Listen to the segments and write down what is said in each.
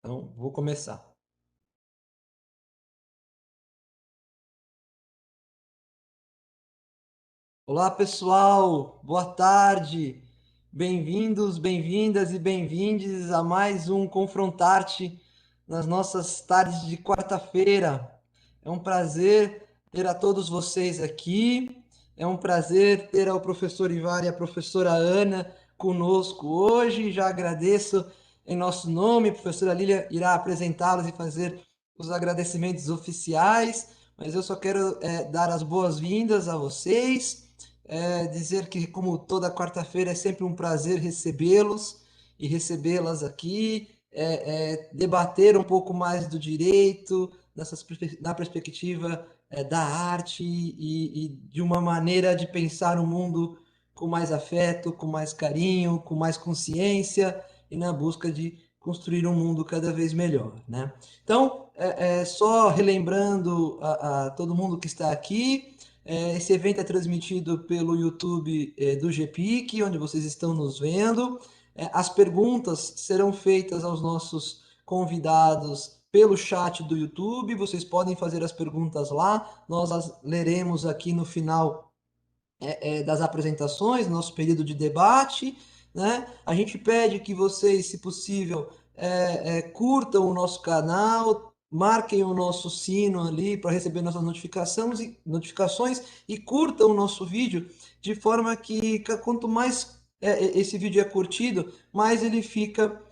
Então, vou começar. Olá, pessoal. Boa tarde. Bem-vindos, bem-vindas e bem-vindes a mais um Confrontarte nas nossas tardes de quarta-feira. É um prazer ter a todos vocês aqui. É um prazer ter ao professor Ivar e a professora Ana conosco hoje. Já agradeço em nosso nome. A professora Lília irá apresentá-los e fazer os agradecimentos oficiais, mas eu só quero dar as boas-vindas a vocês, dizer que, como toda quarta-feira, é sempre um prazer recebê-los e recebê-las aqui, debater um pouco mais do direito, na perspectiva da arte e de uma maneira de pensar o mundo com mais afeto, com mais carinho, com mais consciência e na busca de construir um mundo cada vez melhor, né? Então, só relembrando a todo mundo que está aqui, esse evento é transmitido pelo YouTube do GPIC, onde vocês estão nos vendo. As perguntas serão feitas aos nossos convidados pelo chat do YouTube. Vocês podem fazer as perguntas lá, nós as leremos aqui no final das apresentações, nosso período de debate, né? A gente pede que vocês, se possível, curtam o nosso canal, marquem o nosso sino ali para receber nossas notificações e curtam o nosso vídeo de forma que quanto mais esse vídeo é curtido, mais ele fica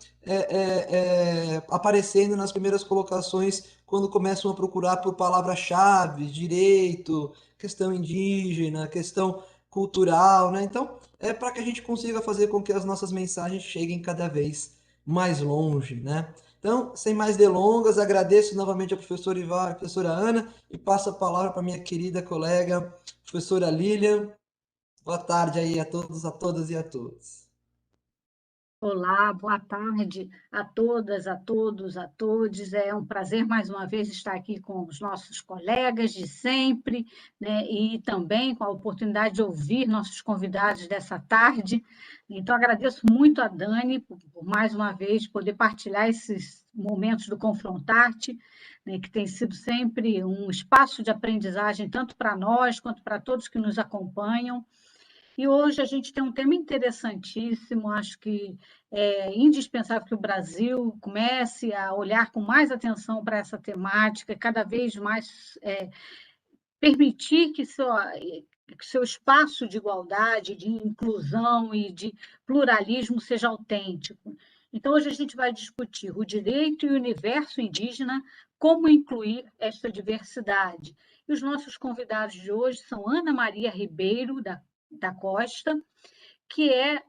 aparecendo nas primeiras colocações quando começam a procurar por palavras-chave, direito, questão indígena, questão cultural, né? Então, é para que a gente consiga fazer com que as nossas mensagens cheguem cada vez mais longe, né? Então, sem mais delongas, agradeço novamente ao professor Ivar, à professora Ana, e passo a palavra para minha querida colega, professora Lilian. Boa tarde aí a todos, a todas e a todos. Olá, boa tarde a todas, a todos, a todos. É um prazer mais uma vez estar aqui com os nossos colegas de sempre, né? E também com a oportunidade de ouvir nossos convidados dessa tarde. Então, agradeço muito a Dani por mais uma vez poder partilhar esses momentos do Confrontarte, né? Que tem sido sempre um espaço de aprendizagem, tanto para nós quanto para todos que nos acompanham. E hoje a gente tem um tema interessantíssimo, acho que é indispensável que o Brasil comece a olhar com mais atenção para essa temática, cada vez mais permitir que seu espaço de igualdade, de inclusão e de pluralismo seja autêntico. Então, hoje a gente vai discutir o direito e o universo indígena, como incluir esta diversidade. E os nossos convidados de hoje são Ana Maria Ribeiro da Costa, que é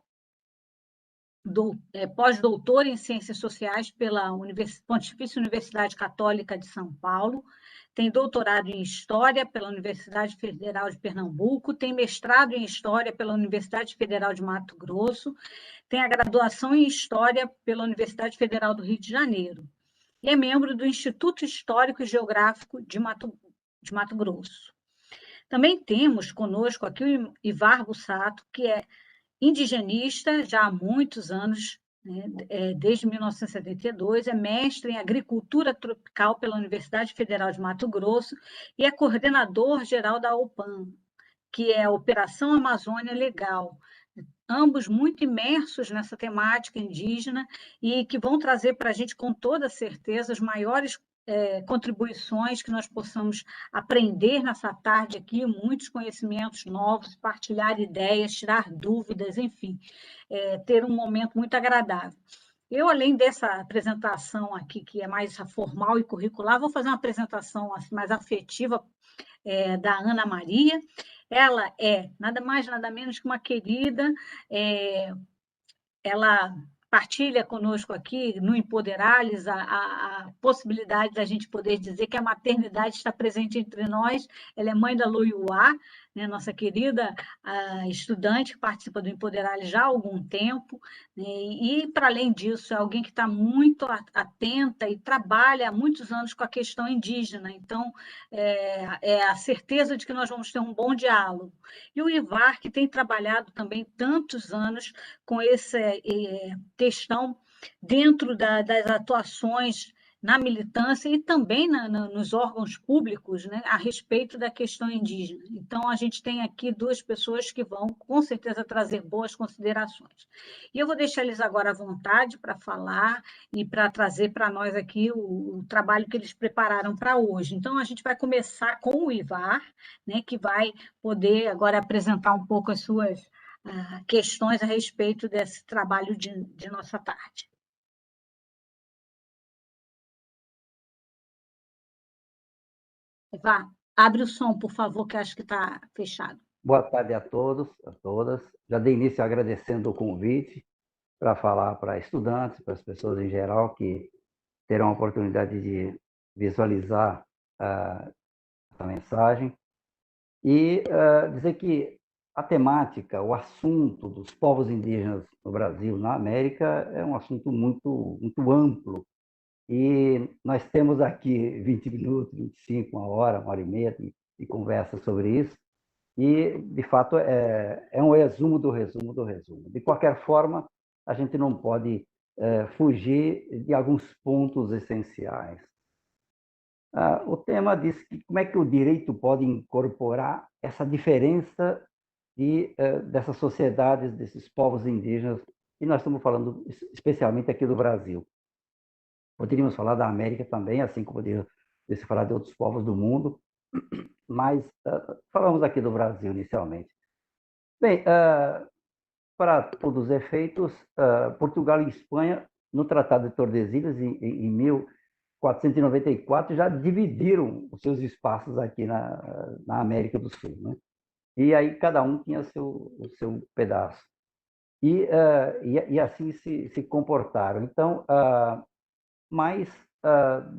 pós-doutora em Ciências Sociais pela Pontifícia Universidade Católica de São Paulo, tem doutorado em História pela Universidade Federal de Pernambuco, tem mestrado em História pela Universidade Federal de Mato Grosso, tem a graduação em História pela Universidade Federal do Rio de Janeiro e é membro do Instituto Histórico e Geográfico de Mato Grosso. Também temos conosco aqui o Ivar Bussato, que é indigenista já há muitos anos, né, desde 1972, é mestre em agricultura tropical pela Universidade Federal de Mato Grosso e é coordenador geral da OPAM, que é a Operação Amazônia Legal, ambos muito imersos nessa temática indígena e que vão trazer para a gente, com toda certeza, as maiores contribuições que nós possamos aprender nessa tarde aqui, muitos conhecimentos novos, partilhar ideias, tirar dúvidas, enfim, ter um momento muito agradável. Eu, além dessa apresentação aqui, que é mais formal e curricular, vou fazer uma apresentação assim, mais afetiva da Ana Maria. Ela é nada mais, nada menos que uma querida, ela partilha conosco aqui, no Empoderá-los, a possibilidade da gente poder dizer que a maternidade está presente entre nós. Ela é mãe da Loiuá, né, nossa querida estudante que participa do Empoderá-los já há algum tempo, né, e, para além disso, é alguém que está muito atenta e trabalha há muitos anos com a questão indígena. Então, é a certeza de que nós vamos ter um bom diálogo. E o Ivar, que tem trabalhado também tantos anos com essa questão dentro das atuações na militância e também nos órgãos públicos, né, a respeito da questão indígena. Então, a gente tem aqui duas pessoas que vão, com certeza, trazer boas considerações. E eu vou deixar eles agora à vontade para falar e para trazer para nós aqui o trabalho que eles prepararam para hoje. Então, a gente vai começar com o Ivar, né, que vai poder agora apresentar um pouco as suas questões a respeito desse trabalho de nossa tarde. Vá, abre o som, por favor, que acho que está fechado. Boa tarde a todos, a todas. Já dei início agradecendo o convite para falar para estudantes, para as pessoas em geral que terão a oportunidade de visualizar essa mensagem e dizer que a temática, o assunto dos povos indígenas no Brasil, na América, é um assunto muito amplo. E nós temos aqui 20 minutos, 25, uma hora e meia de conversa sobre isso. E, de fato, é um resumo do resumo do resumo. De qualquer forma, a gente não pode fugir de alguns pontos essenciais. O tema diz que como é que o direito pode incorporar essa diferença dessas sociedades, desses povos indígenas, e nós estamos falando especialmente aqui do Brasil. Poderíamos falar da América também, assim como poderíamos falar de outros povos do mundo, mas falamos aqui do Brasil inicialmente. Bem, para todos os efeitos, Portugal e Espanha, no Tratado de Tordesilhas, em 1494, já dividiram os seus espaços aqui na América do Sul, né? E aí cada um tinha o seu pedaço. E assim se comportaram. Então, mas,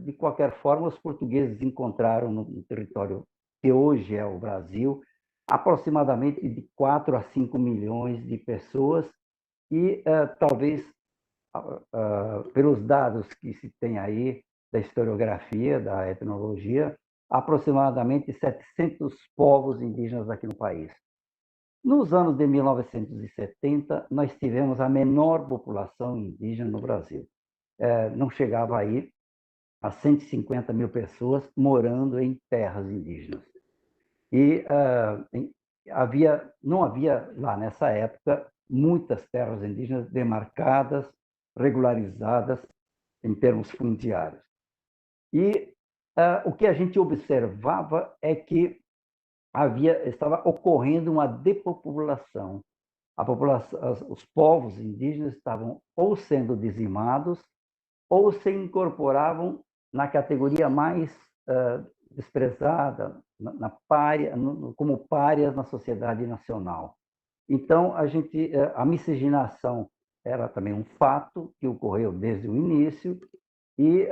de qualquer forma, os portugueses encontraram no território que hoje é o Brasil aproximadamente de 4 a 5 milhões de pessoas e talvez, pelos dados que se tem aí da historiografia, da etnologia, aproximadamente 700 povos indígenas aqui no país. Nos anos de 1970, nós tivemos a menor população indígena no Brasil. Não chegava aí a 150 mil pessoas morando em terras indígenas. E não havia lá nessa época muitas terras indígenas demarcadas, regularizadas em termos fundiários. E o que a gente observava é que estava ocorrendo uma depopulação. Os povos indígenas estavam ou sendo dizimados ou se incorporavam na categoria mais desprezada, na pária, como párias na sociedade nacional. Então, a miscigenação era também um fato que ocorreu desde o início e,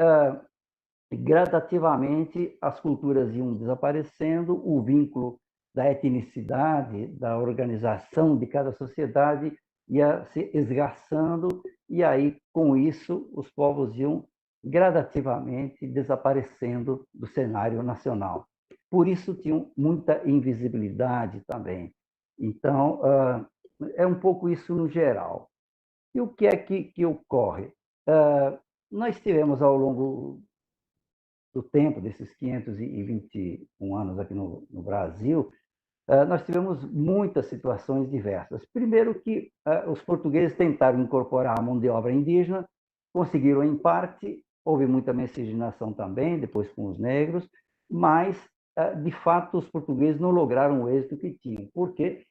gradativamente, as culturas iam desaparecendo, o vínculo da etnicidade, da organização de cada sociedade ia se esgarçando, e aí, com isso, os povos iam gradativamente desaparecendo do cenário nacional. Por isso, tinham muita invisibilidade também. Então, é um pouco isso no geral. E o que é que ocorre? Nós tivemos, ao longo do tempo, desses 521 anos aqui no Brasil, nós tivemos muitas situações diversas. Primeiro que os portugueses tentaram incorporar a mão de obra indígena, conseguiram em parte, houve muita miscigenação também, depois com os negros, mas, de fato, os portugueses não lograram o êxito que tinham, porque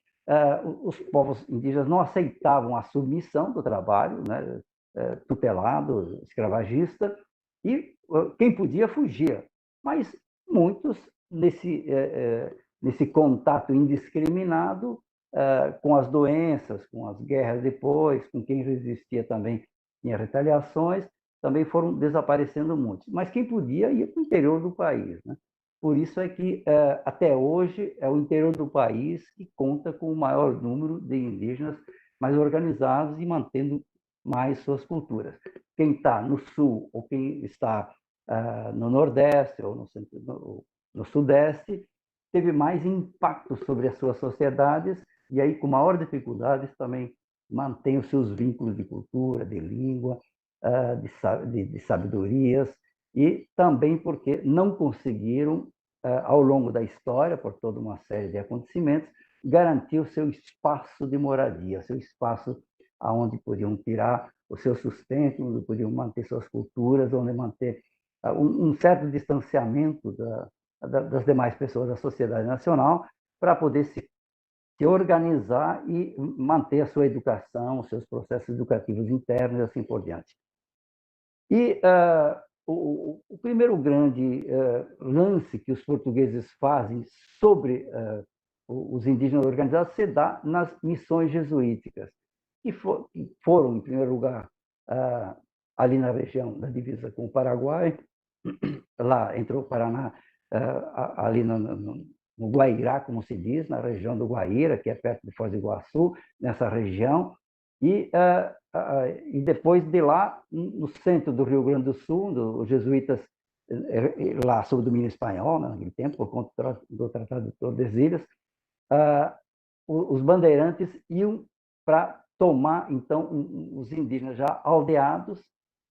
os povos indígenas não aceitavam a submissão do trabalho, né, tutelado, escravagista, e quem podia fugia. Mas muitos, nesse contato indiscriminado com as doenças, com as guerras depois, com quem resistia também tinha retaliações, também foram desaparecendo muitos. Mas quem podia ia para o interior do país, né? Por isso é que, até hoje, é o interior do país que conta com o maior número de indígenas mais organizados e mantendo mais suas culturas. Quem está no sul ou quem está no nordeste ou no sudeste teve mais impacto sobre as suas sociedades e aí com maior dificuldades também mantém os seus vínculos de cultura, de língua, de sabedorias, e também porque não conseguiram, ao longo da história, por toda uma série de acontecimentos, garantir o seu espaço de moradia, o seu espaço aonde podiam tirar o seu sustento, onde podiam manter suas culturas, onde manter um certo distanciamento das demais pessoas da sociedade nacional, para poder se organizar e manter a sua educação, os seus processos educativos internos e assim por diante. E o primeiro grande lance que os portugueses fazem sobre os indígenas organizados se dá nas missões jesuíticas, que foram, em primeiro lugar, ali na região da divisa com o Paraguai, lá entrou o Paraná, ali no Guairá, como se diz, na região do Guaíra, que é perto de Foz do Iguaçu, nessa região, e depois de lá, no centro do Rio Grande do Sul, os jesuítas, lá sob o domínio espanhol, naquele tempo, por conta do Tratado de Tordesilhas, os bandeirantes iam para tomar, então, os indígenas já aldeados,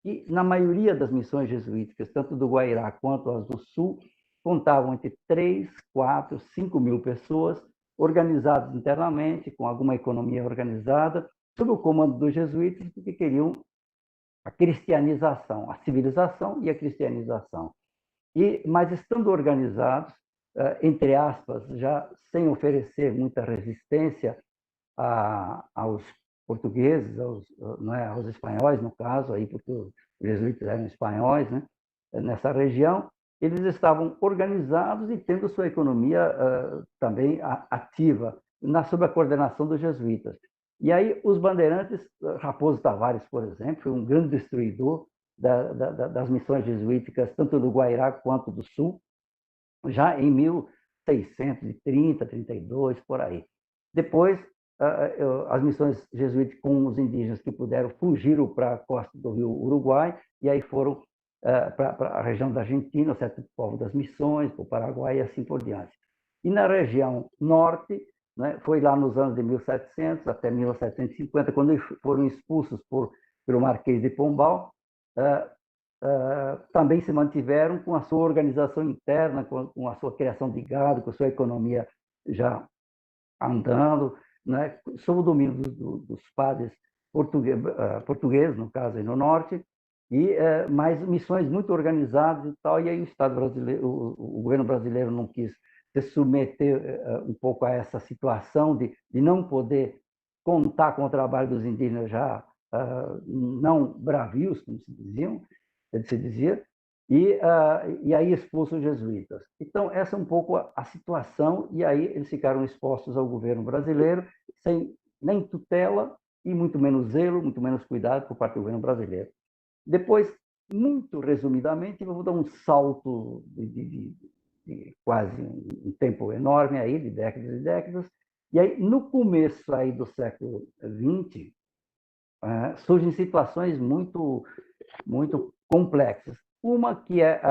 e na maioria das missões jesuíticas, tanto do Guairá quanto as do Sul, contavam entre 3, 4, 5 mil pessoas, organizadas internamente, com alguma economia organizada, sob o comando dos jesuítas, porque queriam a cristianização, a civilização e a cristianização. Mas estando organizados, entre aspas, já sem oferecer muita resistência aos portugueses, aos espanhóis, no caso, aí, porque os jesuítas eram espanhóis, né, nessa região, eles estavam organizados e tendo sua economia também ativa, sob a coordenação dos jesuítas. E aí os bandeirantes, Raposo Tavares, por exemplo, foi um grande destruidor das missões jesuíticas, tanto do Guairá quanto do Sul, já em 1630, 32, por aí. Depois, as missões jesuíticas com os indígenas que puderam fugiram para a costa do rio Uruguai, e aí foram para a região da Argentina, o certo povo das Missões, para o Paraguai e assim por diante. E na região norte, né, foi lá nos anos de 1700 até 1750, quando eles foram expulsos pelo Marquês de Pombal, também se mantiveram com a sua organização interna, com a sua criação de gado, com a sua economia já andando, né, sob o domínio dos padres portugueses, no caso, aí no norte, mas missões muito organizadas e tal, e aí o Estado brasileiro, o governo brasileiro não quis se submeter um pouco a essa situação de não poder contar com o trabalho dos indígenas já não bravios, como se dizia, e aí expulsa os jesuítas. Então, essa é um pouco a situação, e aí eles ficaram expostos ao governo brasileiro, sem nem tutela e muito menos zelo, muito menos cuidado por parte do governo brasileiro. Depois, muito resumidamente, eu vou dar um salto de quase um tempo enorme aí, de décadas e décadas, e aí no começo aí do século XX, surgem situações muito complexas. Uma que é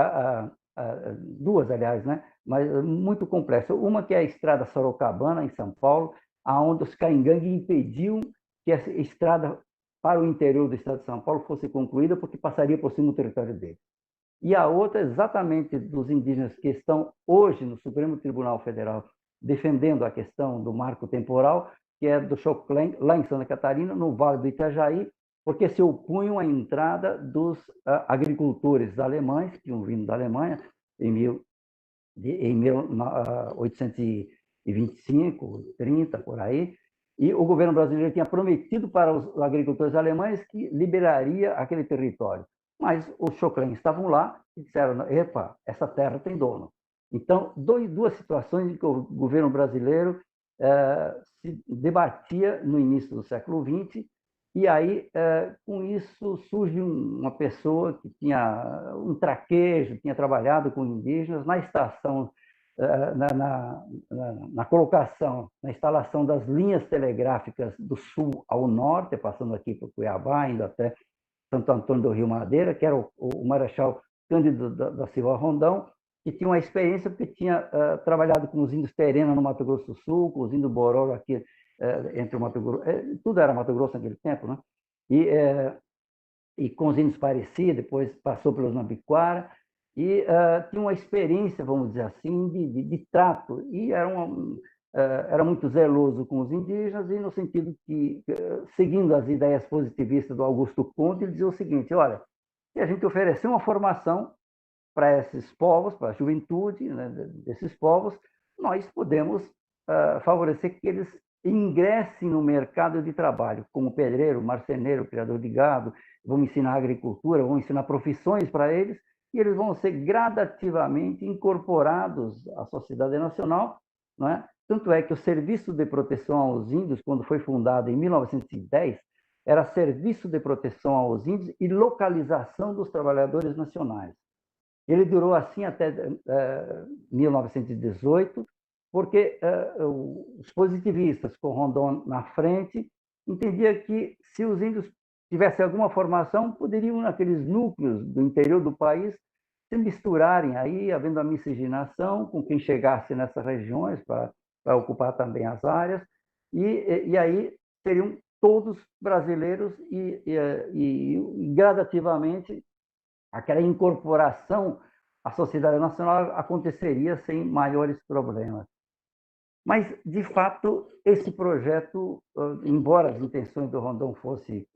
duas, aliás, né? Mas muito complexa. Uma que é a estrada Sorocabana, em São Paulo, aonde os caingangue impediam que essa estrada para o interior do estado de São Paulo fosse concluída, porque passaria por cima do território dele. E a outra, exatamente dos indígenas que estão hoje no Supremo Tribunal Federal defendendo a questão do marco temporal, que é do Choclen, lá em Santa Catarina, no Vale do Itajaí, porque se opunham à entrada dos agricultores alemães, que tinham vindo da Alemanha em 1825, 30, por aí, e o governo brasileiro tinha prometido para os agricultores alemães que liberaria aquele território. Mas os Choclen estavam lá e disseram, epa, essa terra tem dono. Então, duas situações em que o governo brasileiro se debatia no início do século XX, e aí, com isso, surge uma pessoa que tinha um traquejo, tinha trabalhado com indígenas na estação, na colocação, na instalação das linhas telegráficas do sul ao norte, passando aqui por Cuiabá, indo até Santo Antônio do Rio Madeira, que era o Marechal Cândido da Silva Rondão, que tinha uma experiência porque tinha trabalhado com os índios Terena no Mato Grosso do Sul, com os índios Bororo aqui entre o Mato Grosso, tudo era Mato Grosso naquele tempo, né? e com os índios Parecia, depois passou pelos Nambiquara, e tinha uma experiência, vamos dizer assim, de trato, e era muito zeloso com os indígenas, e no sentido que, seguindo as ideias positivistas do Augusto Conte, ele dizia o seguinte: olha, se a gente oferecer uma formação para esses povos, para a juventude, né, desses povos, nós podemos favorecer que eles ingressem no mercado de trabalho, como pedreiro, marceneiro, criador de gado, vamos ensinar agricultura, vamos ensinar profissões para eles, e eles vão ser gradativamente incorporados à sociedade nacional, não é? Tanto é que o Serviço de Proteção aos Índios, quando foi fundado em 1910, era Serviço de Proteção aos Índios e Localização dos Trabalhadores Nacionais. Ele durou assim até 1918, porque os positivistas, com Rondon na frente, entendiam que se os índios tivessem alguma formação, poderiam, naqueles núcleos do interior do país, se misturarem aí, havendo a miscigenação com quem chegasse nessas regiões para ocupar também as áreas, e aí seriam todos brasileiros e gradativamente aquela incorporação à sociedade nacional aconteceria sem maiores problemas. Mas, de fato, esse projeto, embora as intenções do Rondon fossem...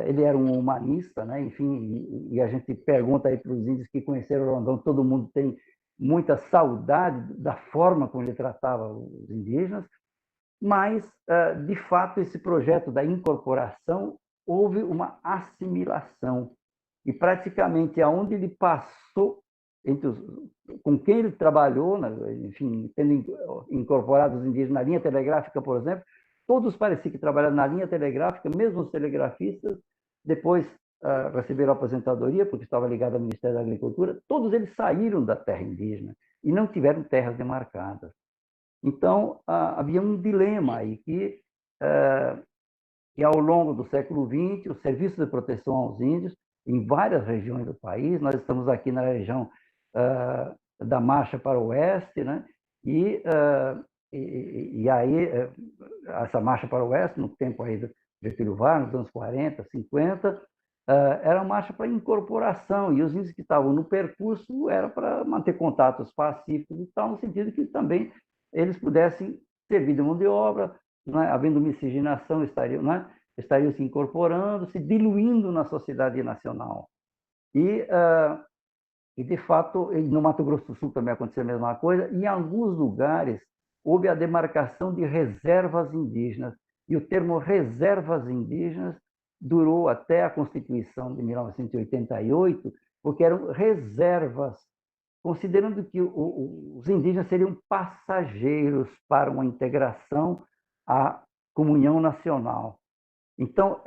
ele era um humanista, né? Enfim, e a gente pergunta aí para os índios que conheceram o Rondon, todo mundo tem muita saudade da forma como ele tratava os indígenas, mas, de fato, esse projeto da incorporação, houve uma assimilação. E praticamente aonde ele passou, com quem ele trabalhou, né, enfim, tendo incorporado os indígenas na linha telegráfica, por exemplo, todos pareciam que trabalharam na linha telegráfica, mesmo os telegrafistas, depois receberam aposentadoria, porque estava ligado ao Ministério da Agricultura, todos eles saíram da terra indígena e não tiveram terras demarcadas. Então, havia um dilema aí que ao longo do século XX, o Serviço de Proteção aos Índios, em várias regiões do país, nós estamos aqui na região da Marcha para o Oeste, né? E aí, essa Marcha para o Oeste, no tempo aí do Getúlio Vargas, nos anos 40, 50, era uma marcha para incorporação, e os índios que estavam no percurso era para manter contatos pacíficos e tal, no sentido que também eles pudessem servir de mão de obra, né? Havendo miscigenação, estariam se incorporando, se diluindo na sociedade nacional. E, de fato, no Mato Grosso do Sul também aconteceu a mesma coisa. Em alguns lugares, houve a demarcação de reservas indígenas. E o termo reservas indígenas durou até a Constituição de 1988, porque eram reservas, considerando que os indígenas seriam passageiros para uma integração à comunhão nacional. Então,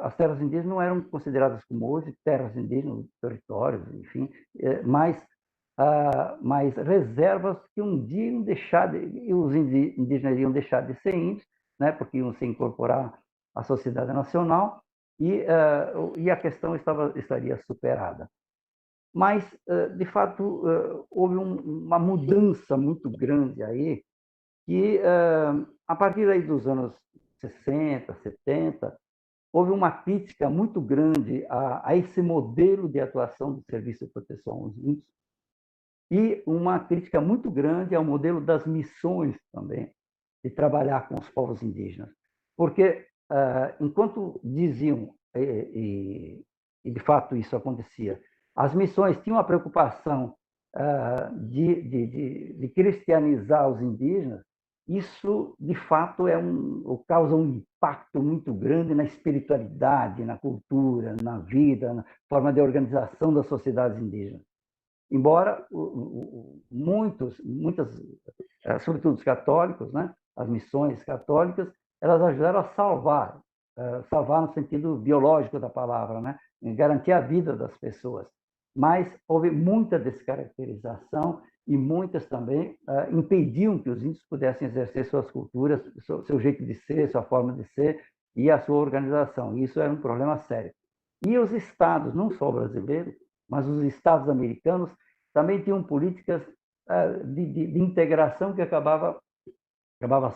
as terras indígenas não eram consideradas como hoje terras indígenas, territórios, enfim, mas reservas que um dia iam deixar, e os indígenas iam deixar de ser índios, né, porque iam se incorporar à sociedade nacional, e a questão estaria superada. Mas, de fato, houve uma mudança muito grande aí, que a partir aí dos anos 60, 70, houve uma crítica muito grande a esse modelo de atuação do Serviço de Proteção aos Índios e uma crítica muito grande ao modelo das missões também, de trabalhar com os povos indígenas. Porque, enquanto diziam, e de fato isso acontecia, as missões tinham a preocupação de cristianizar os indígenas, isso, de fato, causa um impacto muito grande na espiritualidade, na cultura, na vida, na forma de organização das sociedades indígenas. Embora muitas, sobretudo os católicos, né, as missões católicas, elas ajudaram a salvar no sentido biológico da palavra, né, garantir a vida das pessoas. Mas houve muita descaracterização e muitas também impediam que os índios pudessem exercer suas culturas, seu jeito de ser, sua forma de ser e a sua organização. Isso era um problema sério. E os estados, não só brasileiros, mas os estados americanos, também tinham políticas de integração que acabava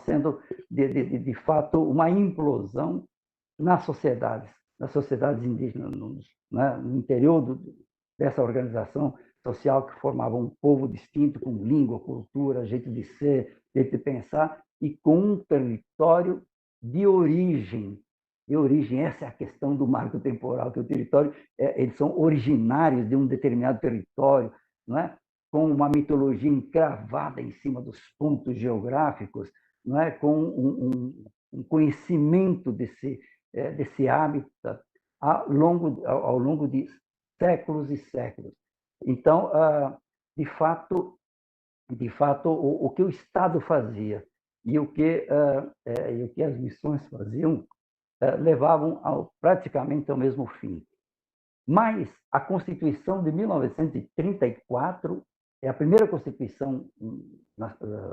sendo, de fato, uma implosão nas sociedades. nas sociedades indígenas, né, no interior dessa organização social que formava um povo distinto, com língua, cultura, jeito de ser, jeito de pensar, e com um território de origem. De origem, essa é a questão do marco temporal, que o território, eles são originários de um determinado território, não é? Com uma mitologia encravada em cima dos pontos geográficos, não é? Com um conhecimento desse hábitat ao longo de séculos e séculos. Então, de fato, o que o Estado fazia e o que as missões faziam levavam praticamente ao mesmo fim. Mas a Constituição de 1934 é a primeira Constituição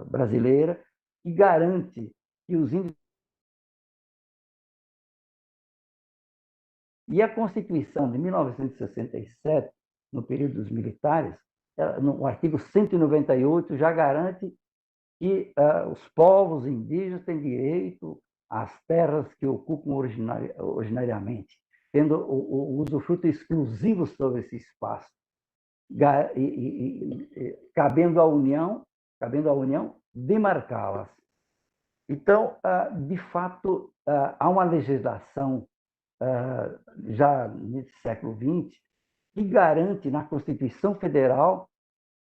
brasileira que garante que os índios. E a Constituição de 1967, no período dos militares, no artigo 198, já garante que os povos indígenas têm direito às terras que ocupam originariamente, tendo o usufruto exclusivo sobre esse espaço, cabendo à União demarcá-las. Então, de fato, há uma legislação já nesse século XX que garante na Constituição Federal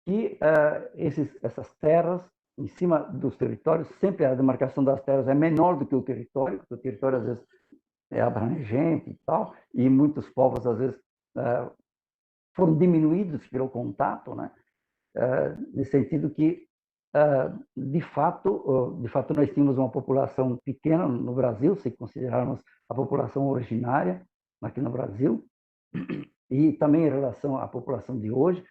que essas terras em cima dos territórios, sempre a demarcação das terras é menor do que o território, porque o território às vezes é abrangente e tal, e muitos povos às vezes foram diminuídos pelo contato, né? Nesse sentido que de fato nós tínhamos uma população pequena no Brasil, se considerarmos a população originária aqui no Brasil, e também em relação à população de hoje,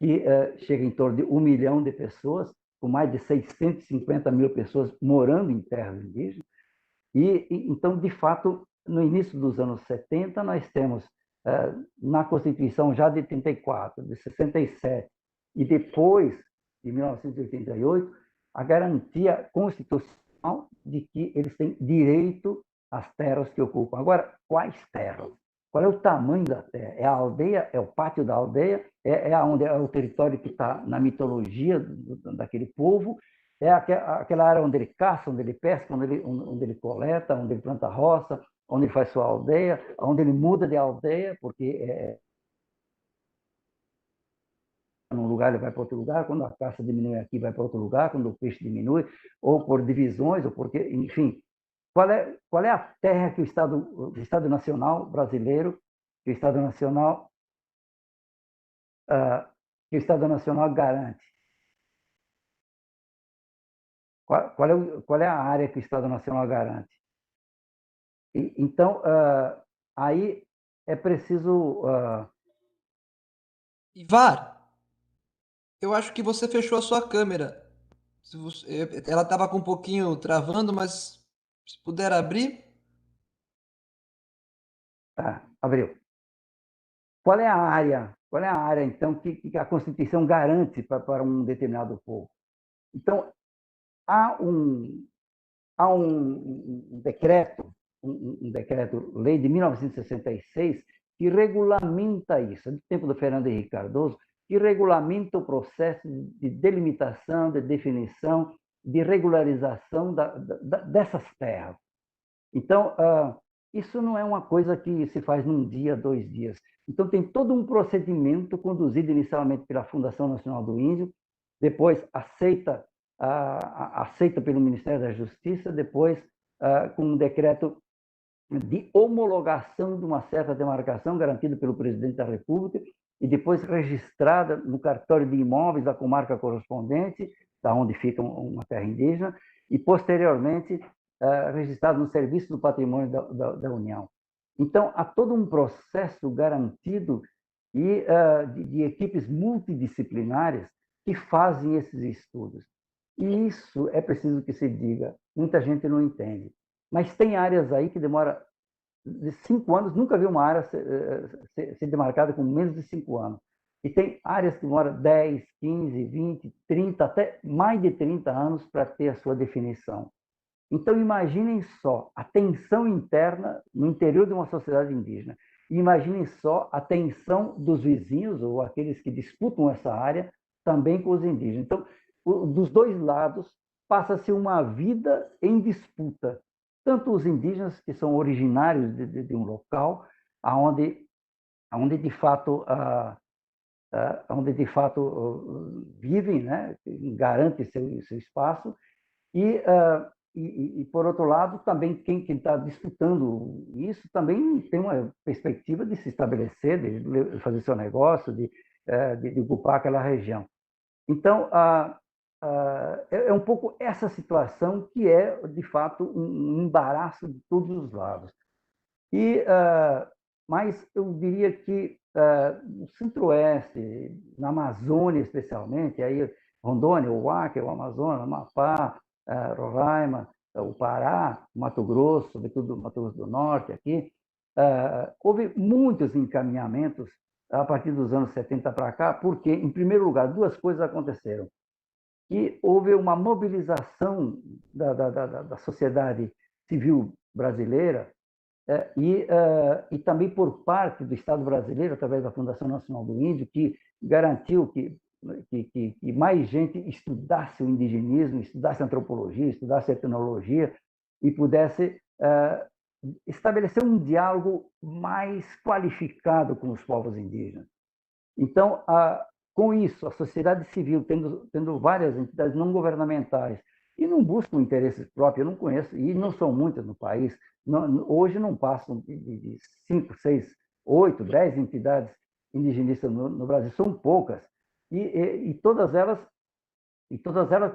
que chega em torno de 1 milhão de pessoas, com mais de 650 mil pessoas morando em terras indígenas. Então, de fato, no início dos anos 70, nós temos, na Constituição já de 34, de 67, e depois, de 1988, a garantia constitucional de que eles têm direito às terras que ocupam. Agora, quais terras? Qual é o tamanho da terra? É a aldeia? É o pátio da aldeia? É o território que está na mitologia daquele povo? É aquela área onde ele caça, onde ele pesca, onde ele coleta, onde ele planta roça, onde ele faz sua aldeia, onde ele muda de aldeia, porque num lugar ele vai para outro lugar, quando a caça diminui aqui vai para outro lugar, quando o peixe diminui, ou por divisões, ou porque, enfim. Qual é a terra que o Estado Nacional brasileiro, que o Estado Nacional garante? Qual é a área que o Estado Nacional garante? Então, aí é preciso... Ivar, eu acho que você fechou a sua câmera. Ela estava com um pouquinho travando, mas se puder abrir. Abriu. Qual é a área, então, que a Constituição garante para um determinado povo? Então, há um decreto-lei de 1966 que regulamenta isso, do tempo do Fernando Henrique Cardoso, que regulamenta o processo de delimitação, de definição, de regularização dessas terras. Então, isso não é uma coisa que se faz num dia, 2 dias. Então, tem todo um procedimento conduzido inicialmente pela Fundação Nacional do Índio, depois aceita pelo Ministério da Justiça, depois com um decreto de homologação de uma certa demarcação garantida pelo Presidente da República e depois registrada no cartório de imóveis da comarca correspondente, da onde fica uma terra indígena, e posteriormente registrado no Serviço do Patrimônio da União. Então, há todo um processo garantido e de equipes multidisciplinares que fazem esses estudos. E isso é preciso que se diga, muita gente não entende. Mas tem áreas aí que demora de 5 anos, nunca vi uma área ser demarcada com menos de 5 anos. E tem áreas que demoram 10, 15, 20, 30, até mais de 30 anos para ter a sua definição. Então, imaginem só a tensão interna no interior de uma sociedade indígena. E imaginem só a tensão dos vizinhos, ou aqueles que disputam essa área, também com os indígenas. Então, dos dois lados, passa-se uma vida em disputa. Tanto os indígenas, que são originários de um local, onde de fato, vivem, né? Garantem seu espaço, e, por outro lado, também quem está disputando isso também tem uma perspectiva de se estabelecer, de fazer seu negócio, de ocupar aquela região. Então, é um pouco essa situação que é, de fato, um embaraço de todos os lados. Mas eu diria que no Centro-Oeste, na Amazônia especialmente, aí Rondônia, o Acre, o Amazonas, Amapá, Roraima, o Pará, Mato Grosso, sobretudo Mato Grosso do Norte, aqui, houve muitos encaminhamentos a partir dos anos 70 para cá, porque, em primeiro lugar, duas coisas aconteceram. E houve uma mobilização da sociedade civil brasileira, e também por parte do Estado brasileiro, através da Fundação Nacional do Índio, que garantiu que mais gente estudasse o indigenismo, estudasse a antropologia, estudasse a etnologia e pudesse estabelecer um diálogo mais qualificado com os povos indígenas. Então, com isso, a sociedade civil, tendo várias entidades não governamentais, e não buscam interesses próprios, eu não conheço, e não são muitas no país, hoje não passam de 5, 6, 8, 10 entidades indigenistas no Brasil, são poucas, e todas elas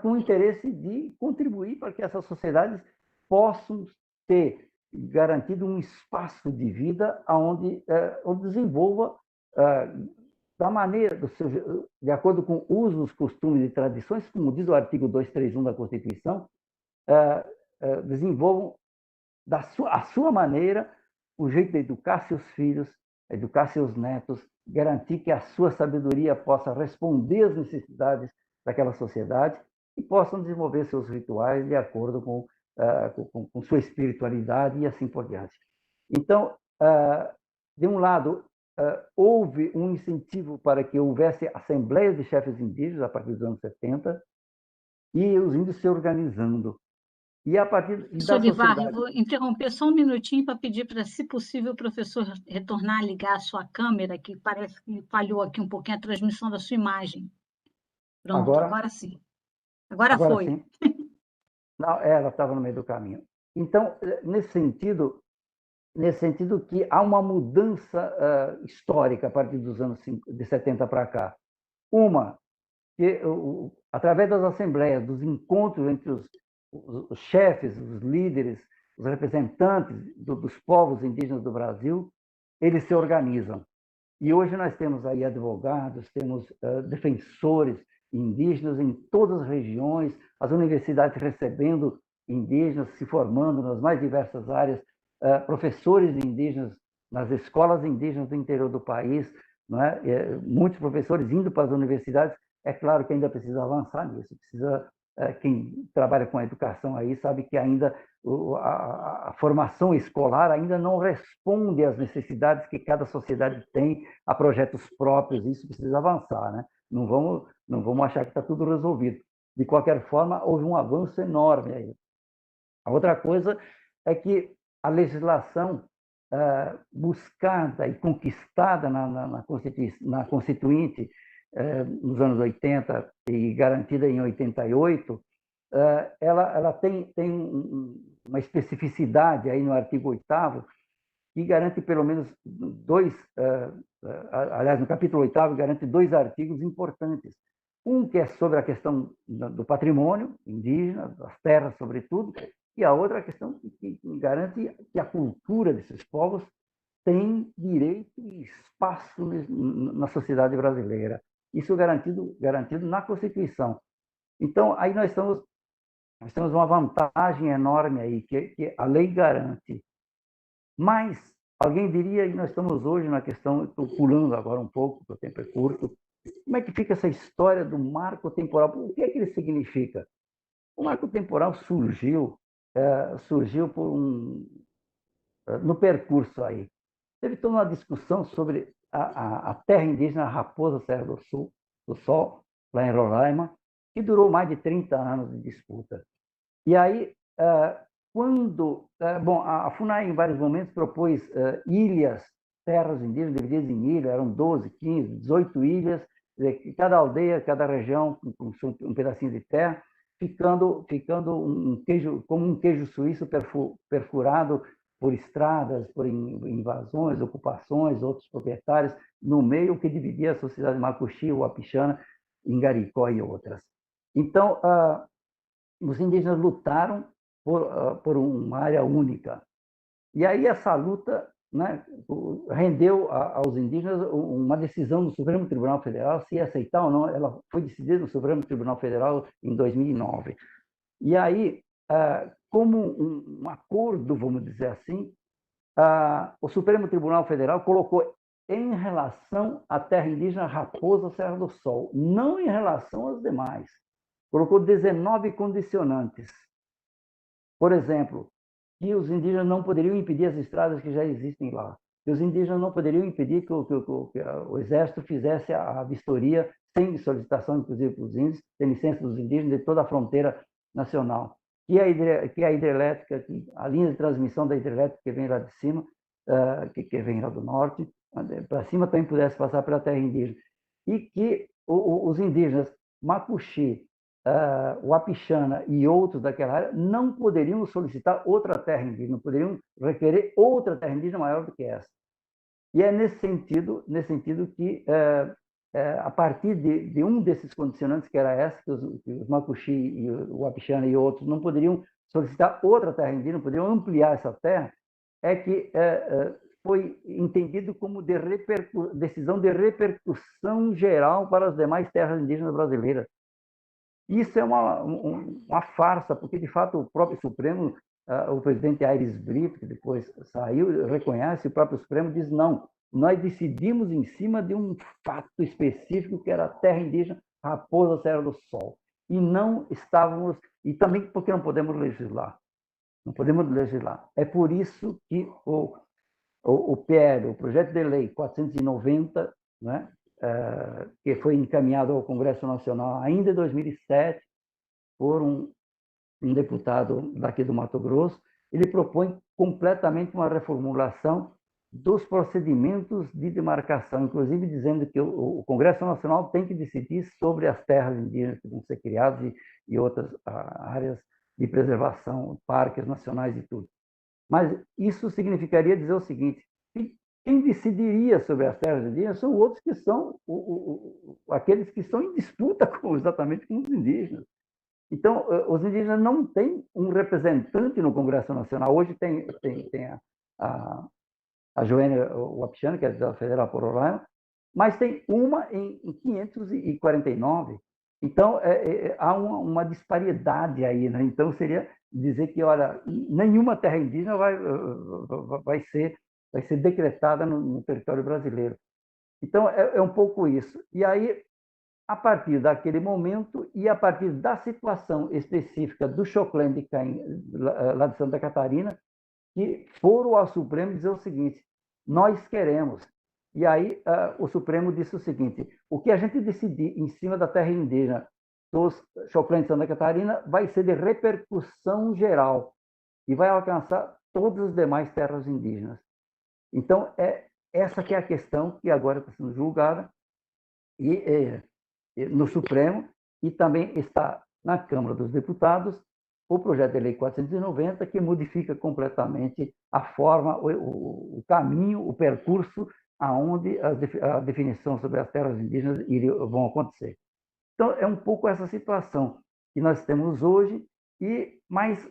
com o interesse de contribuir para que essas sociedades possam ter garantido um espaço de vida onde desenvolva da maneira, de acordo com usos, costumes e tradições, como diz o artigo 231 da Constituição, desenvolvam a sua maneira o jeito de educar seus filhos, educar seus netos, garantir que a sua sabedoria possa responder às necessidades daquela sociedade e possam desenvolver seus rituais de acordo com sua espiritualidade e assim por diante. Então, de um lado, houve um incentivo para que houvesse assembleias de chefes indígenas a partir dos anos 70 e os índios se organizando. E a partir Professor Olivar, eu vou interromper só um minutinho para pedir para, se possível, o professor retornar a ligar a sua câmera, que parece que falhou aqui um pouquinho a transmissão da sua imagem. Pronto, agora sim. Agora foi. Sim. Não, ela estava no meio do caminho. Então, nesse sentido que há uma mudança histórica a partir dos anos de 70 para cá. Uma, que através das assembleias, dos encontros entre os chefes, os líderes, os representantes dos povos indígenas do Brasil, eles se organizam. E hoje nós temos aí advogados, temos defensores indígenas em todas as regiões, as universidades recebendo indígenas, se formando nas mais diversas áreas, professores indígenas nas escolas indígenas do interior do país, não é? Muitos professores indo para as universidades. É claro que ainda precisa avançar nisso, quem trabalha com a educação aí sabe que ainda a formação escolar ainda não responde às necessidades que cada sociedade tem, a projetos próprios, isso precisa avançar, né? Não vamos achar que está tudo resolvido. De qualquer forma, houve um avanço enorme aí. A outra coisa é que a legislação buscada e conquistada na Constituinte nos anos 80 e garantida em 88, ela tem uma especificidade aí no artigo 8º que garante pelo menos aliás, no capítulo 8º, garante 2 artigos importantes. Um que é sobre a questão do patrimônio indígena, das terras, sobretudo, e a outra a questão que garante que a cultura desses povos tem direito e espaço na sociedade brasileira. Isso garantido na Constituição. Então, aí nós temos uma vantagem enorme aí, que a lei garante. Mas, alguém diria, e nós estamos hoje na questão, estou pulando agora um pouco, porque o tempo é curto, como é que fica essa história do marco temporal? O que é que ele significa? O marco temporal surgiu surgiu no percurso aí. Teve toda uma discussão sobre a terra indígena Raposa Serra do Sol, lá em Roraima, que durou mais de 30 anos de disputa. E aí, bom, a FUNAI, em vários momentos, propôs ilhas, terras indígenas divididas em ilhas, eram 12, 15, 18 ilhas, cada aldeia, cada região, com um pedacinho de terra, ficando como um queijo suíço perfurado por estradas, por invasões, ocupações, outros proprietários, no meio que dividia a sociedade Macuxi, Uapixana, Ingaricó e outras. Então, os indígenas lutaram por uma área única. E aí essa luta, né, rendeu aos indígenas uma decisão do Supremo Tribunal Federal, se aceitar ou não. Ela foi decidida no Supremo Tribunal Federal em 2009. E aí, como um acordo, vamos dizer assim, o Supremo Tribunal Federal colocou em relação à terra indígena Raposa Serra do Sol, não em relação às demais. Colocou 19 condicionantes. Por exemplo, que os indígenas não poderiam impedir as estradas que já existem lá, que os indígenas não poderiam impedir que o Exército fizesse a vistoria sem solicitação, inclusive, para os índios, sem licença dos indígenas de toda a fronteira nacional, que a hidrelétrica, a linha de transmissão da hidrelétrica que vem lá de cima, que vem lá do norte, para cima também pudesse passar pela terra indígena, e que os indígenas Macuxi, Uapixana e outros daquela área não poderiam solicitar outra terra indígena, não poderiam requerer outra terra indígena maior do que essa. E é nesse sentido que, a partir de um desses condicionantes, que era essa, que os Macuxi, e o Uapixana e outros não poderiam solicitar outra terra indígena, não poderiam ampliar essa terra, é que foi entendido como decisão de repercussão geral para as demais terras indígenas brasileiras. Isso é uma farsa, porque, de fato, o próprio Supremo, o presidente Aires Brito, que depois saiu, reconhece, o próprio Supremo diz, não, nós decidimos em cima de um fato específico, que era a terra indígena Raposa Serra do Sol. E não estávamos... E também porque não podemos legislar. Não podemos legislar. É por isso que o PL, o Projeto de Lei 490, né, que foi encaminhado ao Congresso Nacional ainda em 2007 por um deputado daqui do Mato Grosso, ele propõe completamente uma reformulação dos procedimentos de demarcação, inclusive dizendo que o Congresso Nacional tem que decidir sobre as terras indígenas que vão ser criadas e outras áreas de preservação, parques nacionais e tudo. Mas isso significaria dizer o seguinte: quem decidiria sobre as terras indígenas são outros que são aqueles que estão em disputa exatamente com os indígenas. Então, os indígenas não têm um representante no Congresso Nacional. Hoje tem a Joênia Uapixana, que é da Federal por Roraima, mas tem uma em 549. Então, há uma disparidade aí, né? Então, seria dizer que, olha, nenhuma terra indígena vai ser decretada no território brasileiro. Então, é um pouco isso. E aí, a partir daquele momento e a partir da situação específica do Choclen de Caim, lá de Santa Catarina, que foram ao Supremo dizer o seguinte: nós queremos. E aí o Supremo disse o seguinte: o que a gente decidir em cima da terra indígena dos Choclen de Santa Catarina vai ser de repercussão geral e vai alcançar todas as demais terras indígenas. Então, essa que é a questão que agora está sendo julgada no Supremo, e também está na Câmara dos Deputados o projeto de lei 490, que modifica completamente a forma, o caminho, o percurso aonde a definição sobre as terras indígenas vão acontecer. Então, é um pouco essa situação que nós temos hoje, mas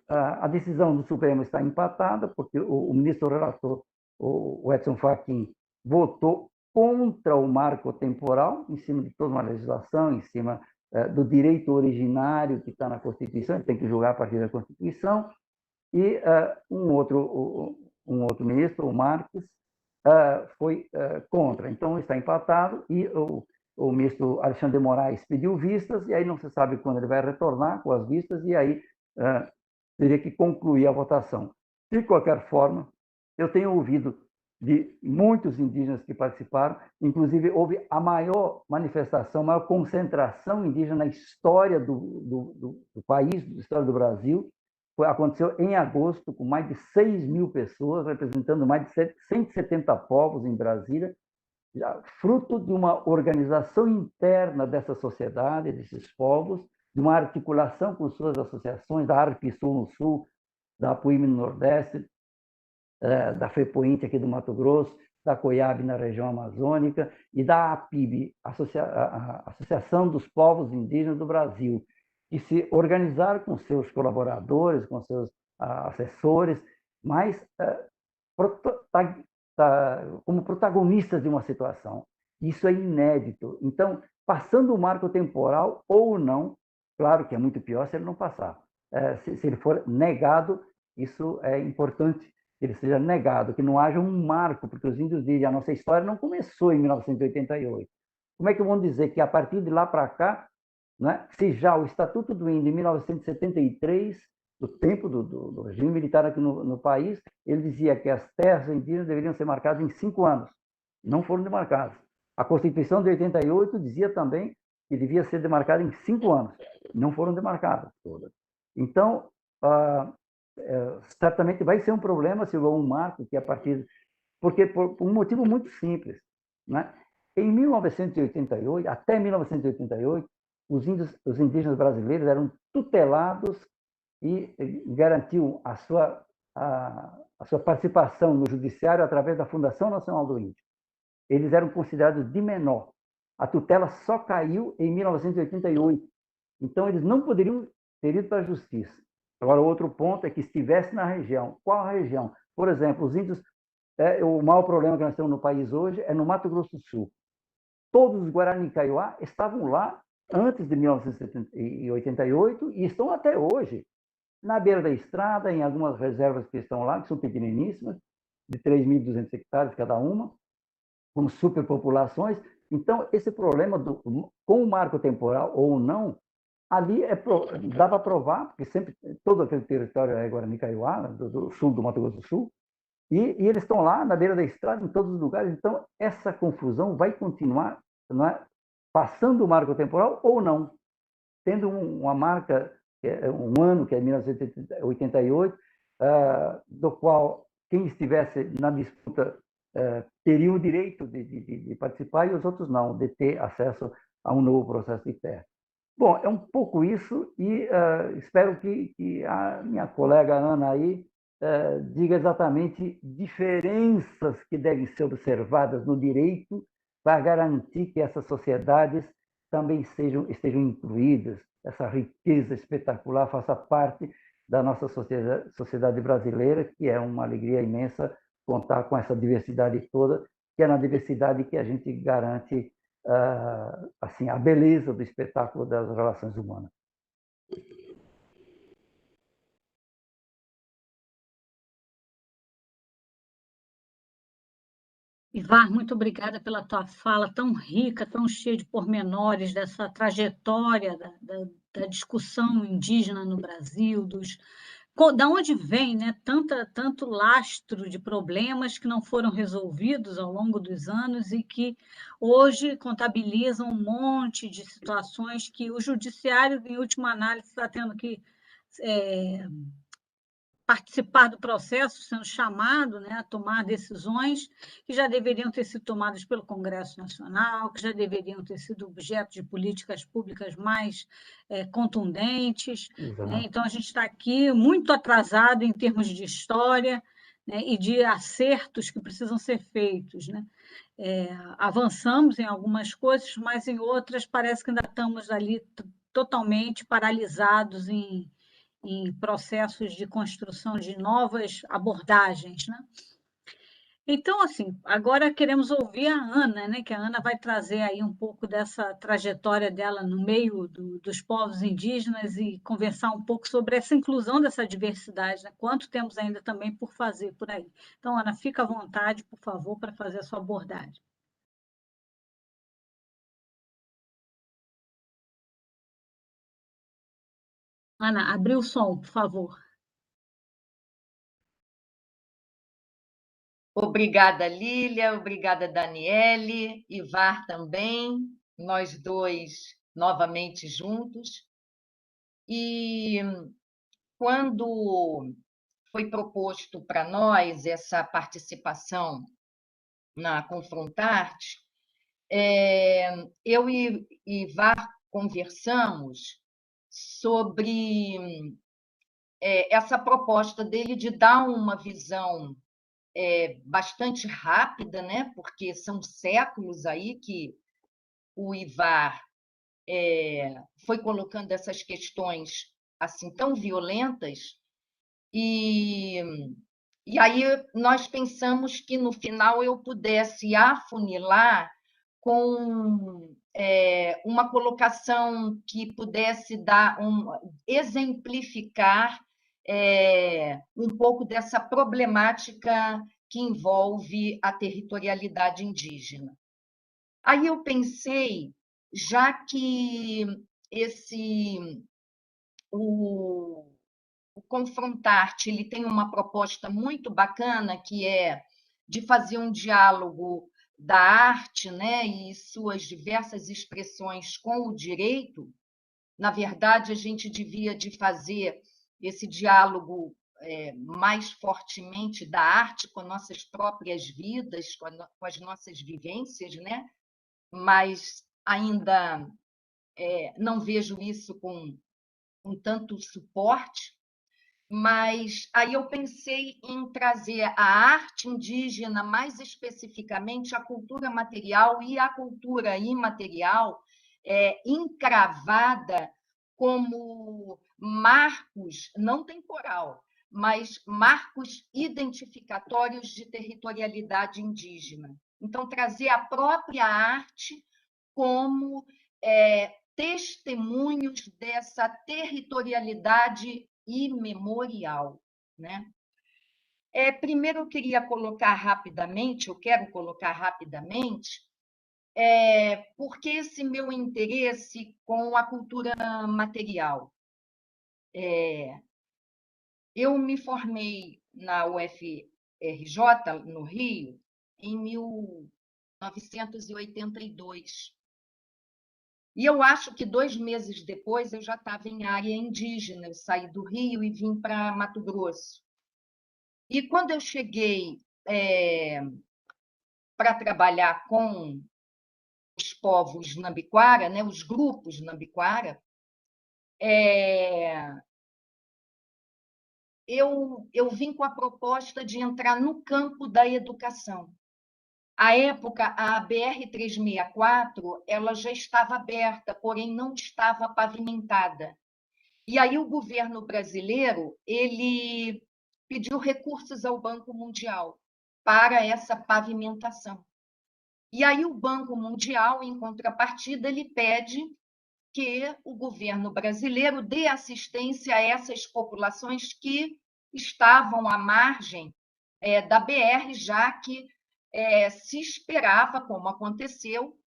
a decisão do Supremo está empatada, porque o ministro relator, o Edson Fachin, votou contra o marco temporal, em cima de toda uma legislação, em cima do direito originário que está na Constituição, ele tem que julgar a partir da Constituição, e um outro ministro, o Marques, foi contra. Então, está empatado, e o ministro Alexandre de Moraes pediu vistas, e aí não se sabe quando ele vai retornar com as vistas, e aí teria que concluir a votação. De qualquer forma, eu tenho ouvido de muitos indígenas que participaram, inclusive houve a maior manifestação, a maior concentração indígena na história do país, da história do Brasil. Aconteceu em agosto, com mais de 6.000 pessoas, representando mais de 170 povos em Brasília, fruto de uma organização interna dessa sociedade, desses povos, de uma articulação com suas associações, da ARP-Sul no Sul, da APUIM no Nordeste, da FEPOINT aqui do Mato Grosso, da COIAB na região amazônica e da APIB, a Associação dos Povos Indígenas do Brasil, que se organizaram com seus colaboradores, com seus assessores, mas como protagonistas de uma situação. Isso é inédito. Então, passando o marco temporal ou não, claro que é muito pior se ele não passar. Se ele for negado, isso é importante que ele seja negado, que não haja um marco, porque os índios dizem a nossa história não começou em 1988. Como é que vão dizer que a partir de lá para cá, né, se já o Estatuto do Índio, em 1973, do tempo do regime militar aqui no país, ele dizia que as terras indígenas deveriam ser marcadas em 5 anos. Não foram demarcadas. A Constituição de 88 dizia também que devia ser demarcada em 5 anos. Não foram demarcadas todas. Então, certamente vai ser um problema se houver um marco que a partir... Porque por um motivo muito simples, né? Em 1988, até 1988, os indígenas brasileiros eram tutelados e garantiu a sua participação no judiciário através da Fundação Nacional do Índio. Eles eram considerados de menor. A tutela só caiu em 1988. Então, eles não poderiam ter ido para a justiça. Agora, outro ponto é que estivesse na região. Qual a região? Por exemplo, os índios... o maior problema que nós temos no país hoje é no Mato Grosso do Sul. Todos os Guarani Kaiowá estavam lá antes de 1988 e estão até hoje, na beira da estrada, em algumas reservas que estão lá, que são pequeniníssimas, de 3.200 hectares cada uma, com superpopulações. Então, esse problema com o marco temporal ou não, ali dá para provar, porque sempre todo aquele território é Guarani Kaiowá, do sul do Mato Grosso do Sul, e eles estão lá na beira da estrada, em todos os lugares. Então, essa confusão vai continuar, não é? Passando o marco temporal ou não. Tendo uma marca, um ano, que é 1988, do qual quem estivesse na disputa teria o direito de participar e os outros não, de ter acesso a um novo processo de terra. Bom, é um pouco isso e espero que a minha colega Ana aí diga exatamente diferenças que devem ser observadas no direito para garantir que essas sociedades também estejam incluídas, essa riqueza espetacular faça parte da nossa sociedade brasileira, que é uma alegria imensa contar com essa diversidade toda, que é na diversidade que a gente garante assim, a beleza do espetáculo das relações humanas. Ivar, muito obrigada pela tua fala tão rica, tão cheia de pormenores dessa trajetória da discussão indígena no Brasil, da onde vem, né, tanto lastro de problemas que não foram resolvidos ao longo dos anos e que hoje contabilizam um monte de situações que o judiciário, em última análise, está tendo que participar do processo, sendo chamado, né, a tomar decisões que já deveriam ter sido tomadas pelo Congresso Nacional, que já deveriam ter sido objeto de políticas públicas mais contundentes. Né? Então, a gente está aqui muito atrasado em termos de história, né, e de acertos que precisam ser feitos. Né? Avançamos em algumas coisas, mas em outras parece que ainda estamos ali totalmente paralisados em processos de construção de novas abordagens, né? Então, assim, agora queremos ouvir a Ana, né? Que a Ana vai trazer aí um pouco dessa trajetória dela no meio dos povos indígenas e conversar um pouco sobre essa inclusão dessa diversidade, né? Quanto temos ainda também por fazer por aí. Então, Ana, fica à vontade, por favor, para fazer a sua abordagem. Ana, abriu o som, por favor. Obrigada, Lília, obrigada, Daniele, Ivar também, nós dois novamente juntos. E quando foi proposto para nós essa participação na Confrontarte, eu e Ivar conversamos sobre essa proposta dele de dar uma visão bastante rápida, né? Porque são séculos aí que o Ivar foi colocando essas questões assim tão violentas, e aí nós pensamos que no final eu pudesse afunilar com uma colocação que pudesse exemplificar um pouco dessa problemática que envolve a territorialidade indígena. Aí eu pensei, já que o Confrontarte ele tem uma proposta muito bacana, que é de fazer um diálogo da arte, né, e suas diversas expressões com o direito. Na verdade, a gente devia de fazer esse diálogo mais fortemente da arte com nossas próprias vidas, com as nossas vivências, né? Mas ainda não vejo isso com tanto suporte. Mas aí eu pensei em trazer a arte indígena, mais especificamente a cultura material e a cultura imaterial, encravada como marcos, não temporal, mas marcos identificatórios de territorialidade indígena. Então, trazer a própria arte como testemunhos dessa territorialidade imemorial, né? Primeiro, eu quero colocar rapidamente, porque esse meu interesse com a cultura material. Eu me formei na UFRJ, no Rio, em 1982. E eu acho que 2 meses depois eu já estava em área indígena. Eu saí do Rio e vim para Mato Grosso. E quando eu cheguei para trabalhar com os povos Nambiquara, né, os grupos Nambiquara, eu vim com a proposta de entrar no campo da educação. À época, a BR-364 ela já estava aberta, porém não estava pavimentada. E aí o governo brasileiro ele pediu recursos ao Banco Mundial para essa pavimentação. E aí o Banco Mundial, em contrapartida, ele pede que o governo brasileiro dê assistência a essas populações que estavam à margem da BR, já que se esperava, como aconteceu,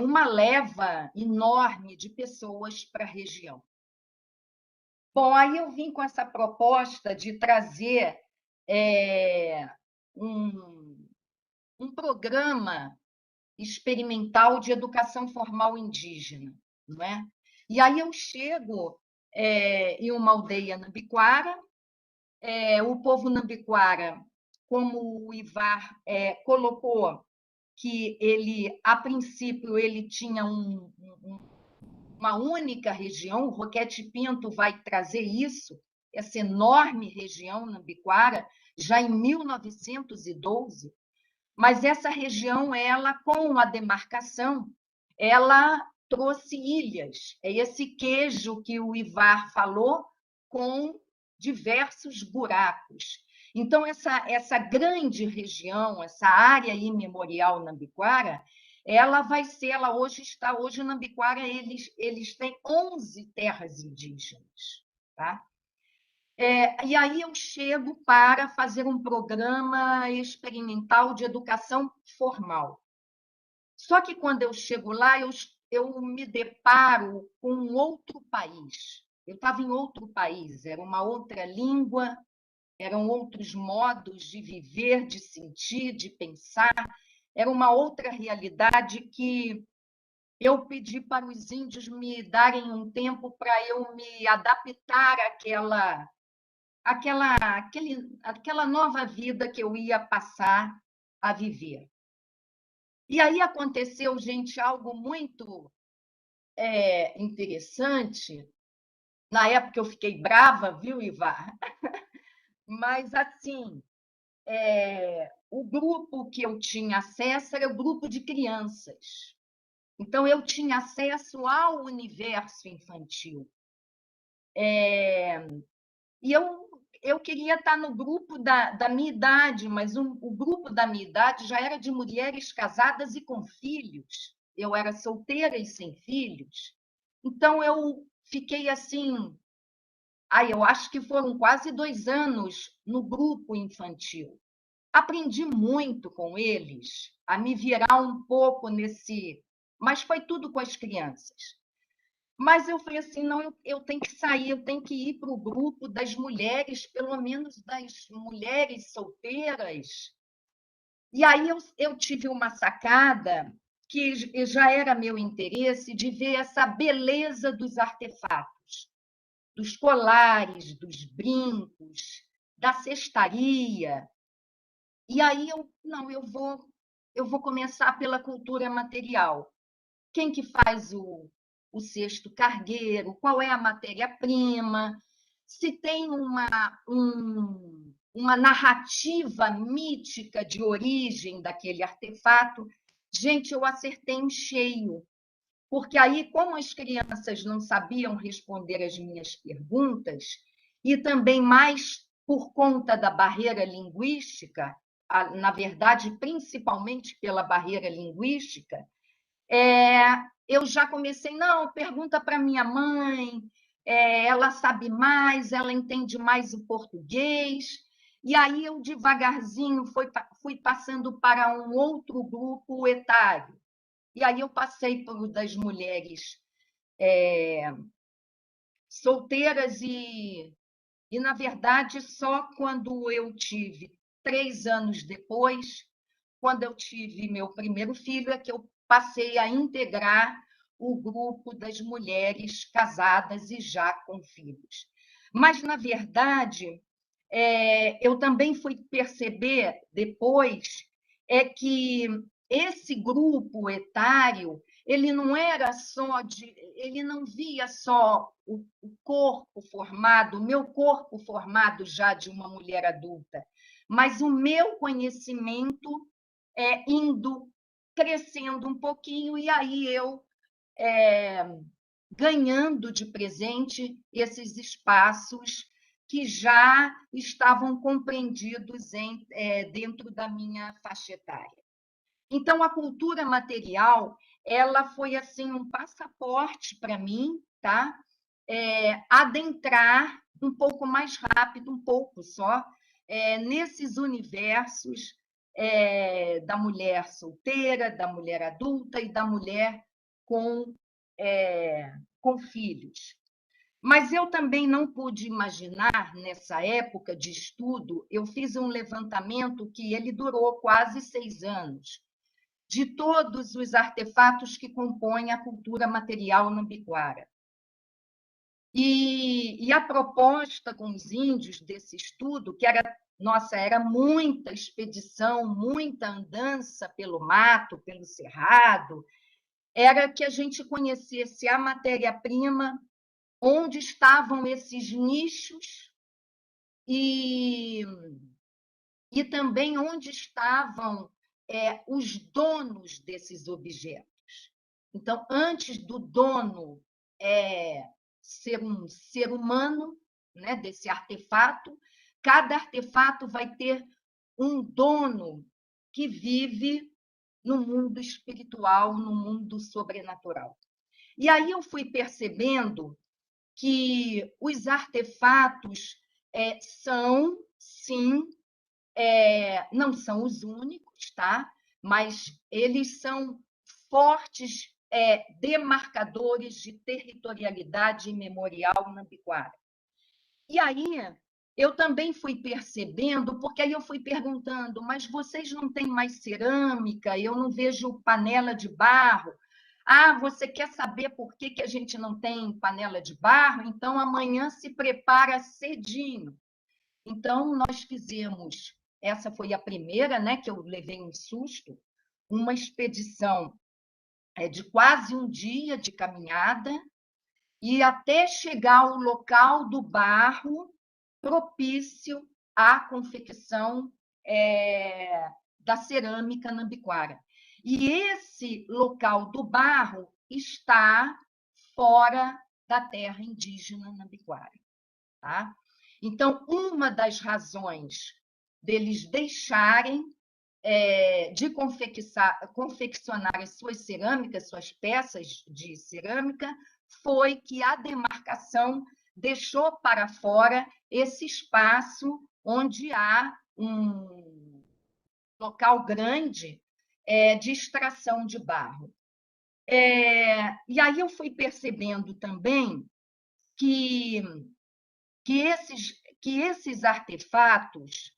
uma leva enorme de pessoas para a região. Bom, aí eu vim com essa proposta de trazer um programa experimental de educação formal indígena, não é? E aí eu chego em uma aldeia nambiquara, o povo nambiquara, como o Ivar colocou, que ele, a princípio, ele tinha uma única região, o Roquete Pinto vai trazer isso, essa enorme região nambiquara, já em 1912, mas essa região, ela, com a demarcação, ela trouxe ilhas. É esse queijo que o Ivar falou, com diversos buracos. Então, essa grande região, essa área imemorial nambiquara, ela hoje o Nambiquara, eles têm 11 terras indígenas, tá? E aí eu chego para fazer um programa experimental de educação formal. Só que quando eu chego lá, eu me deparo com um outro país. Eu estava em outro país, era uma outra língua, eram outros modos de viver, de sentir, de pensar, era uma outra realidade que eu pedi para os índios me darem um tempo para eu me adaptar àquela nova vida que eu ia passar a viver. E aí aconteceu, gente, algo muito interessante. Na época eu fiquei brava, viu, Ivar? Mas, assim, o grupo que eu tinha acesso era o grupo de crianças. Então, eu tinha acesso ao universo infantil. E eu queria estar no grupo da minha idade, mas o grupo da minha idade já era de mulheres casadas e com filhos. Eu era solteira e sem filhos. Então, eu fiquei assim. Eu acho que foram quase 2 anos no grupo infantil. Aprendi muito com eles, a me virar um pouco nesse. Mas foi tudo com as crianças. Mas eu falei assim: não, eu tenho que sair, eu tenho que ir para o grupo das mulheres, pelo menos das mulheres solteiras. E aí eu tive uma sacada que já era meu interesse de ver essa beleza dos artefatos, dos colares, dos brincos, da cestaria. E aí eu vou começar pela cultura material. Quem que faz o cesto cargueiro? Qual é a matéria-prima? Se tem uma narrativa mítica de origem daquele artefato. Gente, eu acertei em cheio, porque aí, como as crianças não sabiam responder as minhas perguntas, e também mais por conta da barreira linguística, na verdade, principalmente pela barreira linguística, eu já comecei, não, pergunta para minha mãe, ela sabe mais, ela entende mais o português. E aí eu devagarzinho fui passando para um outro grupo etário. E aí eu passei por o das mulheres solteiras e, na verdade, só quando eu tive 3 anos depois, quando eu tive meu primeiro filho, é que eu passei a integrar o grupo das mulheres casadas e já com filhos. Mas, na verdade, eu também fui perceber depois que esse grupo etário ele não era só ele não via só o corpo formado, o meu corpo formado já de uma mulher adulta, mas o meu conhecimento indo crescendo um pouquinho, e aí eu ganhando de presente esses espaços que já estavam compreendidos dentro da minha faixa etária. Então, a cultura material ela foi assim um passaporte para mim, tá? Adentrar um pouco mais rápido, um pouco só, nesses universos da mulher solteira, da mulher adulta e da mulher com filhos. Mas eu também não pude imaginar, nessa época de estudo, eu fiz um levantamento que ele durou quase 6 anos, de todos os artefatos que compõem a cultura material nambiquara. E a proposta com os índios desse estudo, que era muita expedição, muita andança pelo mato, pelo cerrado, era que a gente conhecesse a matéria-prima, onde estavam esses nichos e também onde estavam os donos desses objetos. Então, antes do dono ser um ser humano, né, desse artefato, cada artefato vai ter um dono que vive no mundo espiritual, no mundo sobrenatural. E aí eu fui percebendo que os artefatos são, sim, não são os únicos, tá? Mas eles são fortes demarcadores de territorialidade memorial nambiquara. E aí eu também fui percebendo, porque aí eu fui perguntando, mas vocês não têm mais cerâmica? Eu não vejo panela de barro. Ah, você quer saber por que a gente não tem panela de barro? Então, amanhã se prepara cedinho. Então, nós fizemos, essa foi a primeira, né, que eu levei um susto, uma expedição de quase um dia de caminhada, e até chegar ao local do barro propício à confecção da cerâmica nambiquara. E esse local do barro está fora da terra indígena nambiquara. Tá? Então, uma das razões deles deixarem de confeccionar as suas cerâmicas, suas peças de cerâmica, foi que a demarcação deixou para fora esse espaço onde há um local grande de extração de barro. E aí eu fui percebendo também que esses artefatos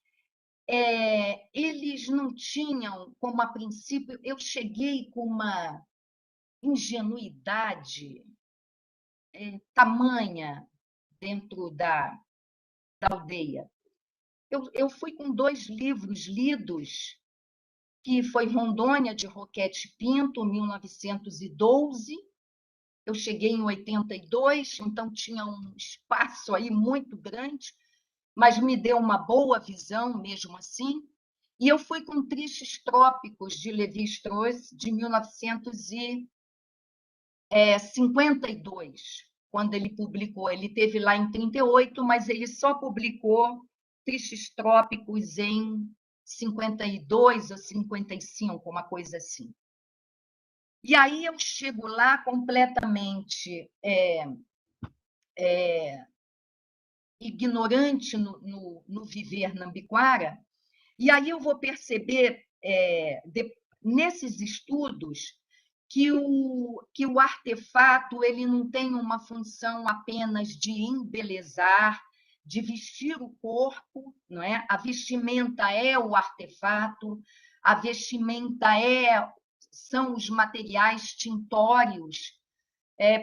eles não tinham, como a princípio, eu cheguei com uma ingenuidade tamanha dentro da aldeia. Eu fui com 2 livros lidos, que foi Rondônia, de Roquete Pinto, 1912. Eu cheguei em 82, então tinha um espaço aí muito grande, mas me deu uma boa visão mesmo assim. E eu fui com Tristes Trópicos, de Lévi-Strauss, de 1952, quando ele publicou. Ele teve lá em 38, mas ele só publicou Tristes Trópicos em 52 ou 55, uma coisa assim. E aí eu chego lá completamente ignorante no viver nambiquara, e aí eu vou perceber, nesses estudos, que o artefato ele não tem uma função apenas de embelezar, de vestir o corpo, não é? A vestimenta é o artefato, a vestimenta são os materiais tintórios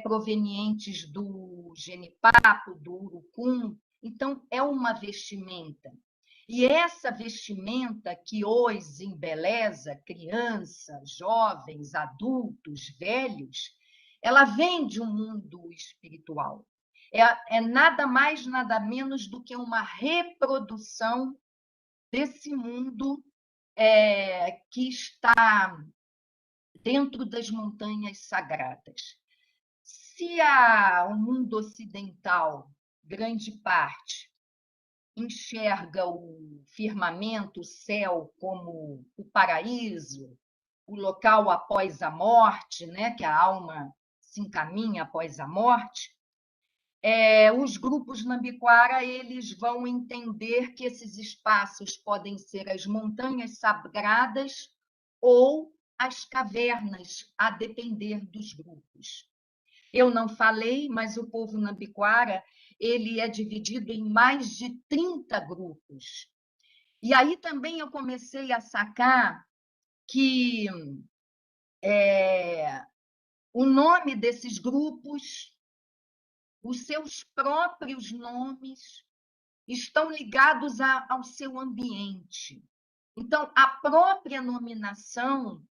provenientes do genipapo, do urucum. Então, é uma vestimenta. E essa vestimenta que hoje embeleza crianças, jovens, adultos, velhos, ela vem de um mundo espiritual. É nada mais, nada menos do que uma reprodução desse mundo que está dentro das montanhas sagradas. Se o mundo ocidental, grande parte, enxerga o firmamento, o céu, como o paraíso, o local após a morte, né, que a alma se encaminha após a morte, os grupos nambiquara eles vão entender que esses espaços podem ser as montanhas sagradas ou as cavernas, a depender dos grupos. Eu não falei, mas o povo nambiquara ele é dividido em mais de 30 grupos. E aí também eu comecei a sacar que o nome desses grupos, os seus próprios nomes, estão ligados ao seu ambiente. Então, a própria nominação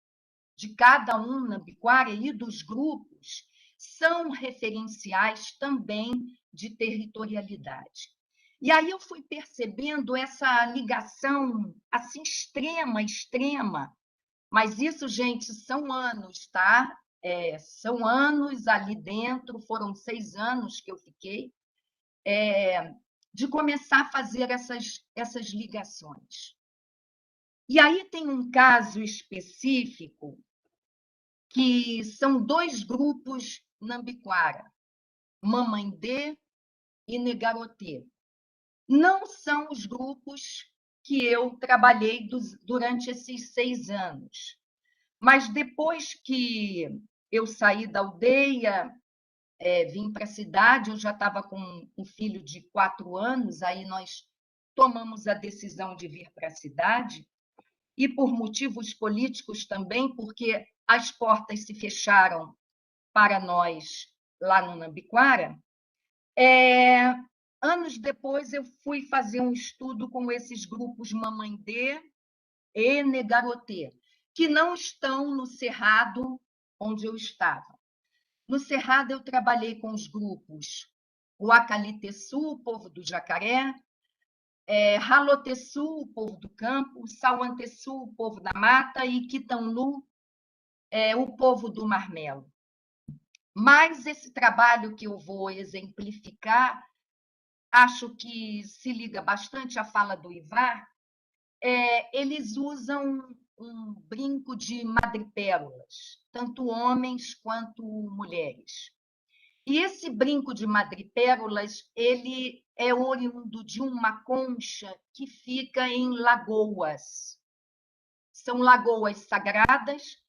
de cada um nambiquara e dos grupos são referenciais também de territorialidade. E aí eu fui percebendo essa ligação assim extrema, mas isso, gente, são anos, tá? São anos ali dentro, foram 6 anos que eu fiquei, de começar a fazer essas ligações. E aí tem um caso específico que são 2 grupos nambiquara, Mamãendê e Negarotê. Não são os grupos que eu trabalhei durante esses 6 anos, mas depois que eu saí da aldeia, vim para a cidade, eu já estava com um filho de 4 anos, aí nós tomamos a decisão de vir para a cidade, e por motivos políticos também, porque as portas se fecharam para nós lá no Nambiquara, anos depois eu fui fazer um estudo com esses grupos Mamãe-Dê e Negarotê, que não estão no Cerrado onde eu estava. No Cerrado eu trabalhei com os grupos o Acaliteçu, o povo do Jacaré, Raloteçu, o povo do campo, Sauanteçu, o povo da mata, e Quitanlu, o povo do marmelo. Mas esse trabalho que eu vou exemplificar, acho que se liga bastante à fala do Ivar, eles usam um brinco de madrepérolas, tanto homens quanto mulheres. E esse brinco de madrepérolas, ele é oriundo de uma concha que fica em lagoas. São lagoas sagradas,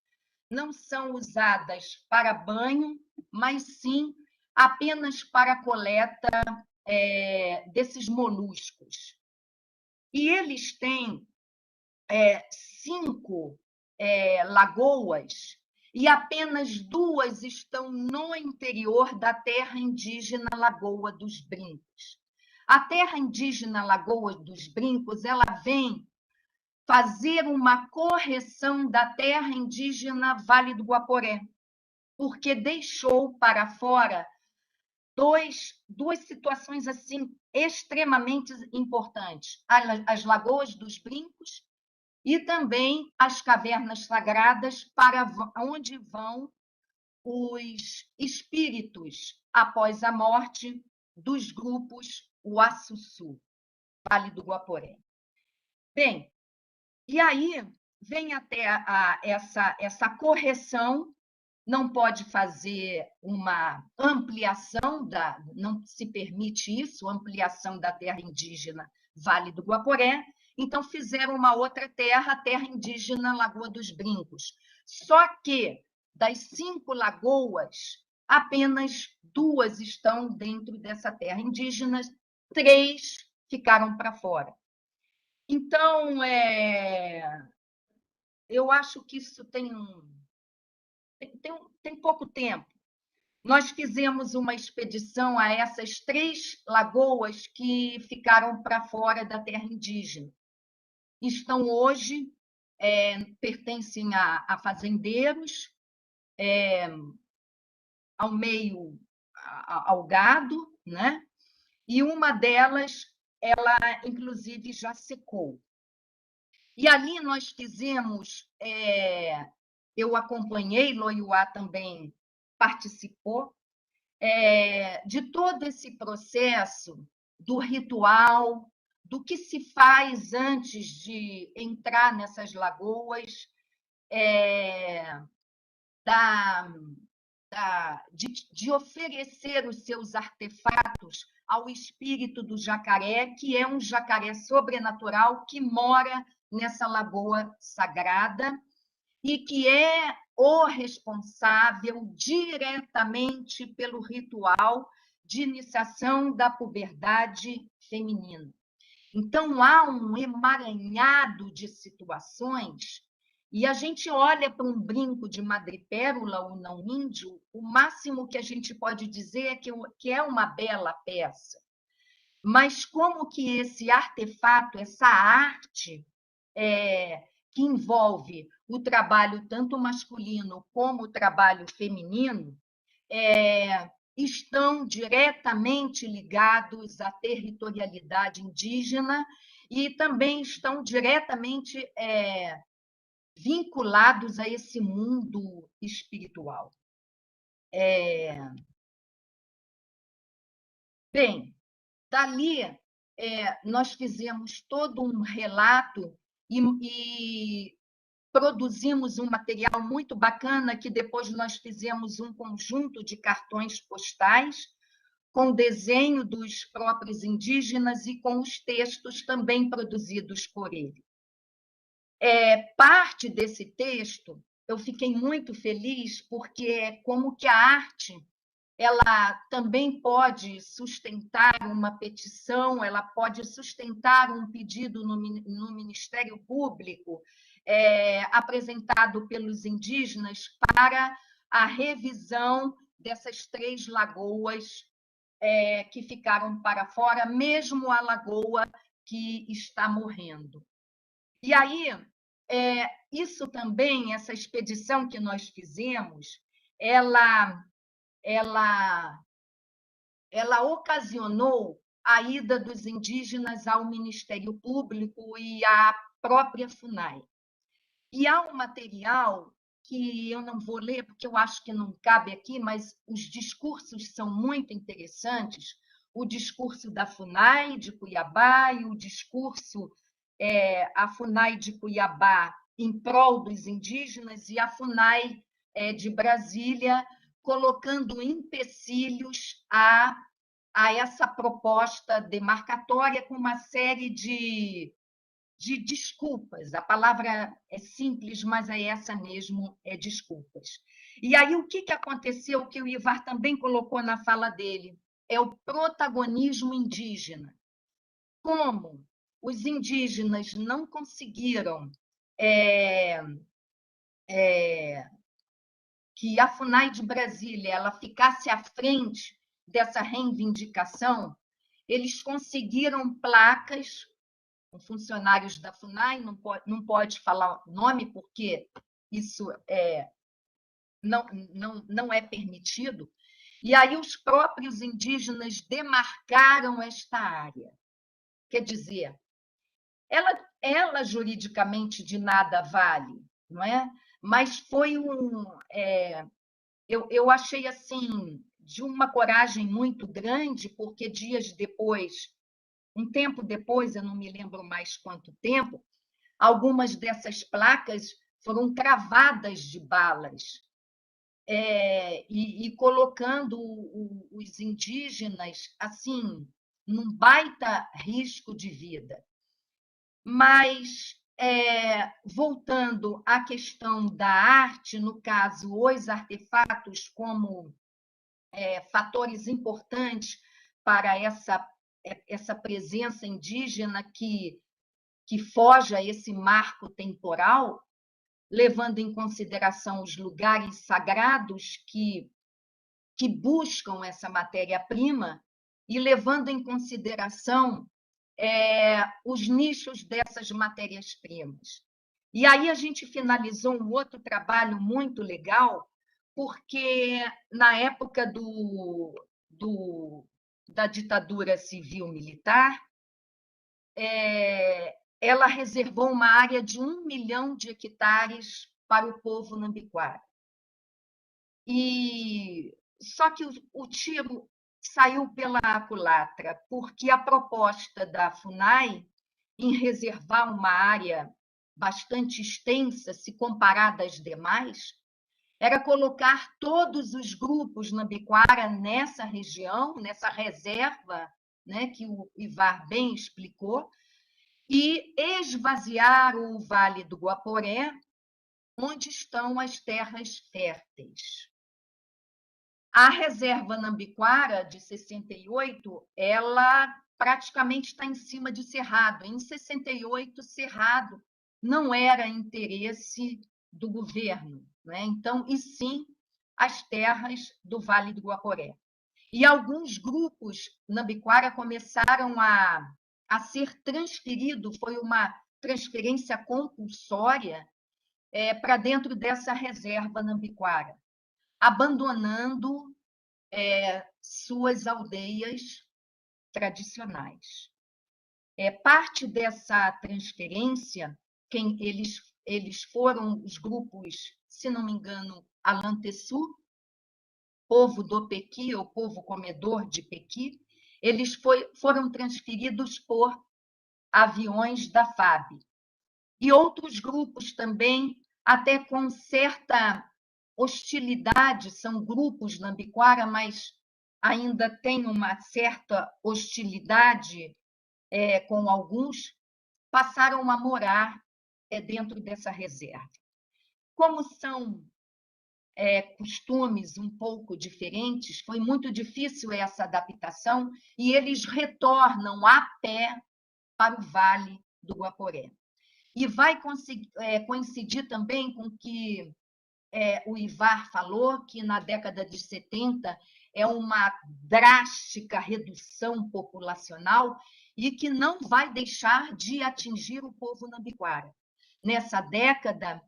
não são usadas para banho, mas sim apenas para a coleta desses moluscos. E eles têm 5 lagoas, e apenas 2 estão no interior da terra indígena Lagoa dos Brincos. A terra indígena Lagoa dos Brincos, ela vem fazer uma correção da terra indígena Vale do Guaporé, porque deixou para fora duas situações assim extremamente importantes: as Lagoas dos Brincos e também as cavernas sagradas, para onde vão os espíritos após a morte dos grupos Uaçu-Sul, Vale do Guaporé. Bem, e aí vem até essa correção, não pode fazer uma ampliação, não se permite isso, ampliação da terra indígena Vale do Guaporé, então fizeram uma outra terra, a terra indígena Lagoa dos Brincos. Só que das 5 lagoas, apenas 2 estão dentro dessa terra indígena, 3 ficaram para fora. Então, eu acho que isso tem pouco tempo. Nós fizemos uma expedição a essas 3 lagoas que ficaram para fora da terra indígena. Estão hoje, pertencem a fazendeiros, ao meio, ao gado, né? E uma delas, ela, inclusive, já secou. E ali nós fizemos, eu acompanhei, Loiuá também participou, de todo esse processo do ritual, do que se faz antes de entrar nessas lagoas, de oferecer os seus artefatos ao espírito do jacaré, que é um jacaré sobrenatural que mora nessa lagoa sagrada e que é o responsável diretamente pelo ritual de iniciação da puberdade feminina. Então, há um emaranhado de situações, e a gente olha para um brinco de madrepérola ou não índio, o máximo que a gente pode dizer é que é uma bela peça. Mas como que esse artefato, essa arte, que envolve o trabalho tanto masculino como o trabalho feminino, estão diretamente ligados à territorialidade indígena e também estão diretamente vinculados a esse mundo espiritual. Bem, dali nós fizemos todo um relato e produzimos um material muito bacana, que depois nós fizemos um conjunto de cartões postais com desenho dos próprios indígenas e com os textos também produzidos por ele. Parte desse texto, eu fiquei muito feliz, porque é como que a arte ela também pode sustentar uma petição, ela pode sustentar um pedido no Ministério Público, apresentado pelos indígenas para a revisão dessas 3 lagoas que ficaram para fora, mesmo a lagoa que está morrendo. E aí, isso também, essa expedição que nós fizemos, ela ocasionou a ida dos indígenas ao Ministério Público e à própria FUNAI. E há um material que eu não vou ler, porque eu acho que não cabe aqui, mas os discursos são muito interessantes. O discurso da FUNAI de Cuiabá e o discurso, a FUNAI de Cuiabá em prol dos indígenas e a FUNAI de Brasília colocando empecilhos a essa proposta demarcatória com uma série de desculpas. A palavra é simples, mas é essa mesmo, desculpas. E aí o que aconteceu, que o Ivar também colocou na fala dele, é o protagonismo indígena. Como os indígenas não conseguiram que a FUNAI de Brasília ela ficasse à frente dessa reivindicação, eles conseguiram placas com funcionários da FUNAI, não pode falar o nome, porque isso não é permitido, e aí os próprios indígenas demarcaram esta área. Quer dizer, ela juridicamente de nada vale, não é? Mas foi eu achei assim de uma coragem muito grande, porque dias depois, um tempo depois, eu não me lembro mais quanto tempo, algumas dessas placas foram cravadas de balas, e colocando os indígenas assim num baita risco de vida. Mas, voltando à questão da arte, no caso, os artefatos como fatores importantes para essa presença indígena que foge a esse marco temporal, levando em consideração os lugares sagrados que buscam essa matéria-prima e levando em consideração os nichos dessas matérias-primas. E aí a gente finalizou um outro trabalho muito legal, porque na época da ditadura civil-militar, ela reservou uma área de 1 milhão de hectares para o povo nambiquara. Só que o tiro saiu pela culatra, porque a proposta da FUNAI em reservar uma área bastante extensa, se comparada às demais, era colocar todos os grupos nambiquara nessa região, nessa reserva, né, que o Ivar bem explicou, e esvaziar o Vale do Guaporé, onde estão as terras férteis. A reserva nambiquara, de 68, ela praticamente está em cima de Cerrado. Em 68, Cerrado não era interesse do governo, né? Então, e sim as terras do Vale do Guaporé. E alguns grupos nambiquara começaram a ser transferidos, foi uma transferência compulsória para dentro dessa reserva nambiquara, abandonando suas aldeias tradicionais. Parte dessa transferência, eles foram os grupos, se não me engano, Alanteçu, povo do Pequi, ou povo comedor de Pequi, eles foram transferidos por aviões da FAB. E outros grupos também, até com certa hostilidade, são grupos nambiquara, mas ainda tem uma certa hostilidade com alguns, passaram a morar dentro dessa reserva. Como são costumes um pouco diferentes, foi muito difícil essa adaptação, e eles retornam a pé para o Vale do Guaporé. E vai coincidir também com o que o Ivar falou, que na década de 70 é uma drástica redução populacional e que não vai deixar de atingir o povo nambiquara. Nessa década,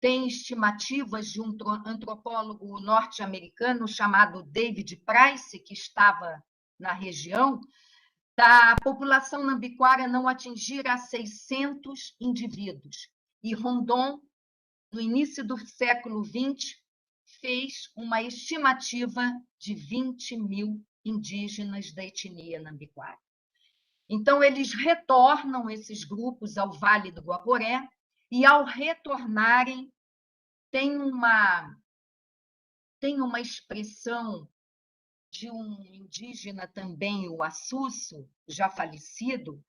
tem estimativas de um antropólogo norte-americano chamado David Price, que estava na região, da população nambiquara não atingir a 600 indivíduos. E Rondon, no início do século XX, fez uma estimativa de 20 mil indígenas da etnia nambiquara. Então, eles retornam, esses grupos, ao Vale do Guaporé, e, ao retornarem, tem uma expressão de um indígena também, o Assusso, já falecido,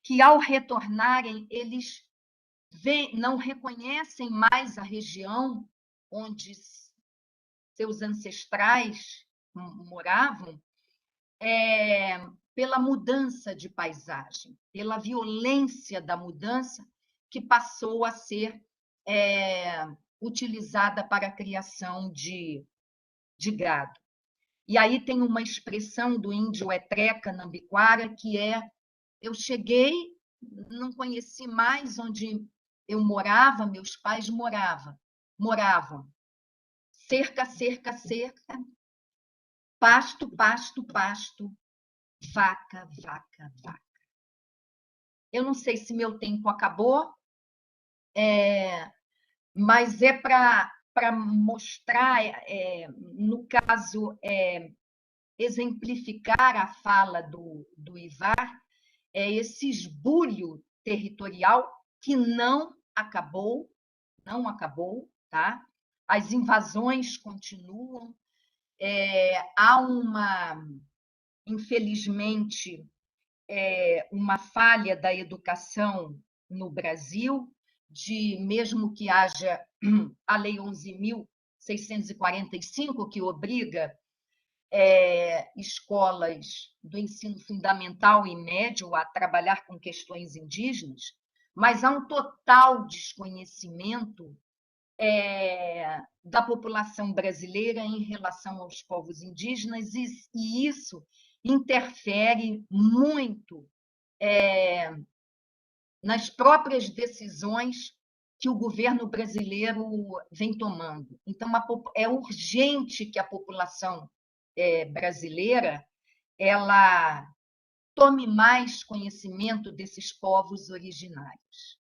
que, ao retornarem, eles não reconhecem mais a região onde seus ancestrais moravam, pela mudança de paisagem, pela violência da mudança que passou a ser utilizada para a criação de gado. E aí tem uma expressão do índio Etreca Nambiquara, que eu cheguei, não conheci mais onde eu morava, meus pais moravam. Cerca, cerca, cerca, pasto, pasto, pasto, vaca, vaca, vaca. Eu não sei se meu tempo acabou, mas é para mostrar, no caso, exemplificar a fala do Ivar, esse esbulho territorial que não acabou, tá? As invasões continuam, há infelizmente, uma falha da educação no Brasil, mesmo que haja a Lei 11.645, que obriga escolas do ensino fundamental e médio a trabalhar com questões indígenas, mas há um total desconhecimento da população brasileira em relação aos povos indígenas, e isso interfere muito nas próprias decisões que o governo brasileiro vem tomando. Então, é urgente que a população brasileira ela tome mais conhecimento desses povos originários.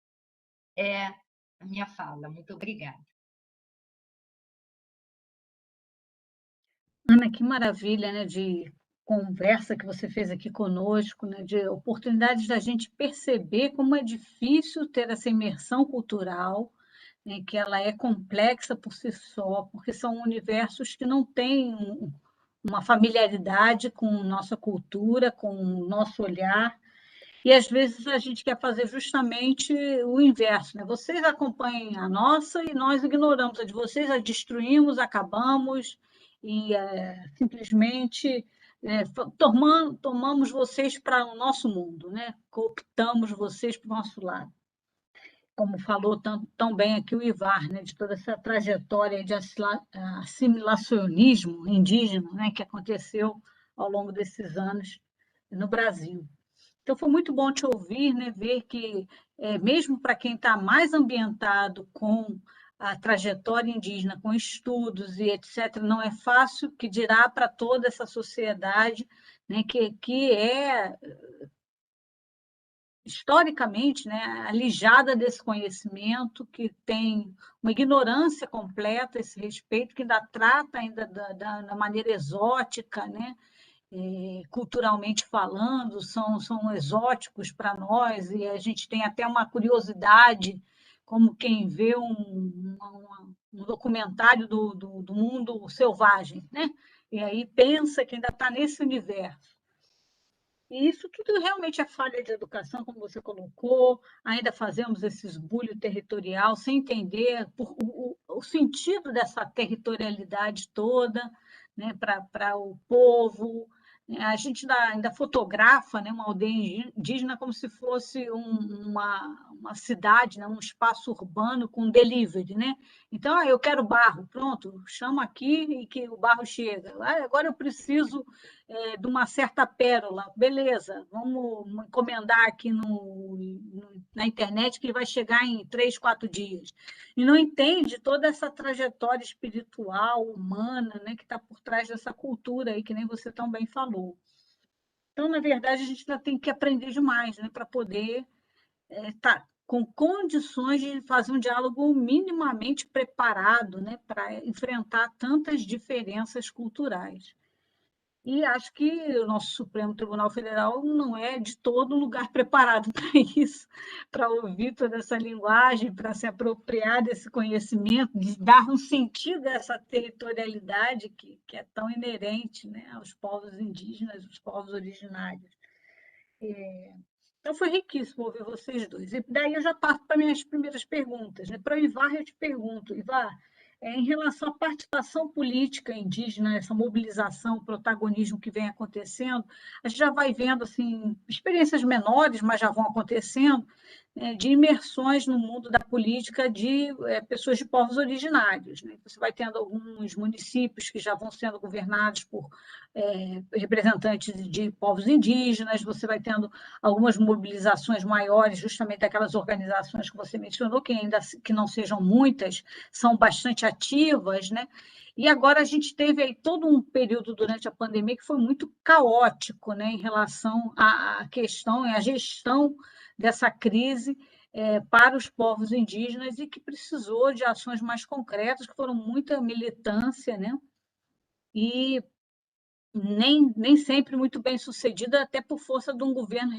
É a minha fala. Muito obrigada. Ana, que maravilha, né, de conversa que você fez aqui conosco, né, de oportunidades da gente perceber como é difícil ter essa imersão cultural, né, que ela é complexa por si só, porque são universos que não têm uma familiaridade com nossa cultura, com o nosso olhar, e às vezes a gente quer fazer justamente o inverso, né? Vocês acompanhem a nossa e nós ignoramos a de vocês, a destruímos, acabamos e simplesmente tomamos vocês para o nosso mundo, né? Cooptamos vocês para o nosso lado. Como falou tão bem aqui o Ivar, né? De toda essa trajetória de assimilacionismo indígena, né? Que aconteceu ao longo desses anos no Brasil. Então, foi muito bom te ouvir, né? Ver que, mesmo para quem está mais ambientado com a trajetória indígena, com estudos e etc., não é fácil, que dirá para toda essa sociedade, né? Que é, historicamente, né? Alijada desse conhecimento, que tem uma ignorância completa a esse respeito, que ainda trata ainda da maneira exótica, né? Culturalmente falando, são exóticos para nós, e a gente tem até uma curiosidade, como quem vê um documentário do mundo selvagem, né? E aí pensa que ainda está nesse universo. E isso tudo realmente é falha de educação, como você colocou, ainda fazemos esse esbulho territorial sem entender o sentido dessa territorialidade toda, né, para o povo. A gente ainda fotografa, né, uma aldeia indígena como se fosse uma cidade, né, um espaço urbano com delivery, né? Então, eu quero barro, pronto, chama aqui e que o barro chega. Agora eu preciso de uma certa pérola, beleza, vamos encomendar aqui na internet que vai chegar em 3, 4 dias. E não entende toda essa trajetória espiritual, humana, né, que está por trás dessa cultura aí, que nem você tão bem falou. Então, na verdade, a gente ainda tem que aprender demais, né, para poder estar com condições de fazer um diálogo minimamente preparado, né, para enfrentar tantas diferenças culturais. E acho que o nosso Supremo Tribunal Federal não é de todo lugar preparado para isso, para ouvir toda essa linguagem, para se apropriar desse conhecimento, de dar um sentido a essa territorialidade que é tão inerente, né, aos povos indígenas, aos povos originários. Então, foi riquíssimo ouvir vocês dois. E daí eu já parto para minhas primeiras perguntas. Né? Para o Ivar, eu te pergunto, Ivar, em relação à participação política indígena, essa mobilização, protagonismo que vem acontecendo, a gente já vai vendo assim, experiências menores, mas já vão acontecendo, né, de imersões no mundo da política de pessoas de povos originários. Né? Você vai tendo alguns municípios que já vão sendo governados por representantes de povos indígenas, você vai tendo algumas mobilizações maiores, justamente daquelas organizações que você mencionou, que ainda que não sejam muitas, são bastante ativas, né? E agora a gente teve aí todo um período durante a pandemia que foi muito caótico, né, em relação à questão e à gestão dessa crise para os povos indígenas e que precisou de ações mais concretas, que foram muita militância, né? E nem sempre muito bem sucedida, até por força de um governo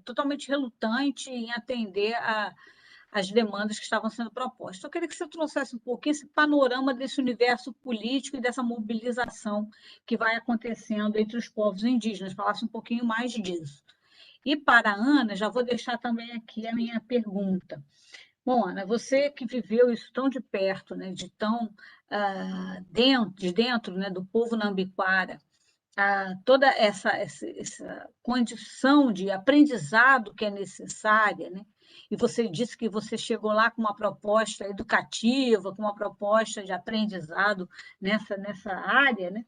totalmente relutante em atender as demandas que estavam sendo propostas. Eu queria que você trouxesse um pouquinho esse panorama desse universo político e dessa mobilização que vai acontecendo entre os povos indígenas, falasse um pouquinho mais disso. E para a Ana, já vou deixar também aqui a minha pergunta. Bom, Ana, você que viveu isso tão de perto, né, de tão dentro, né, do povo nambiquara, toda essa condição de aprendizado que é necessária, né? E você disse que você chegou lá com uma proposta educativa, com uma proposta de aprendizado nessa área, né?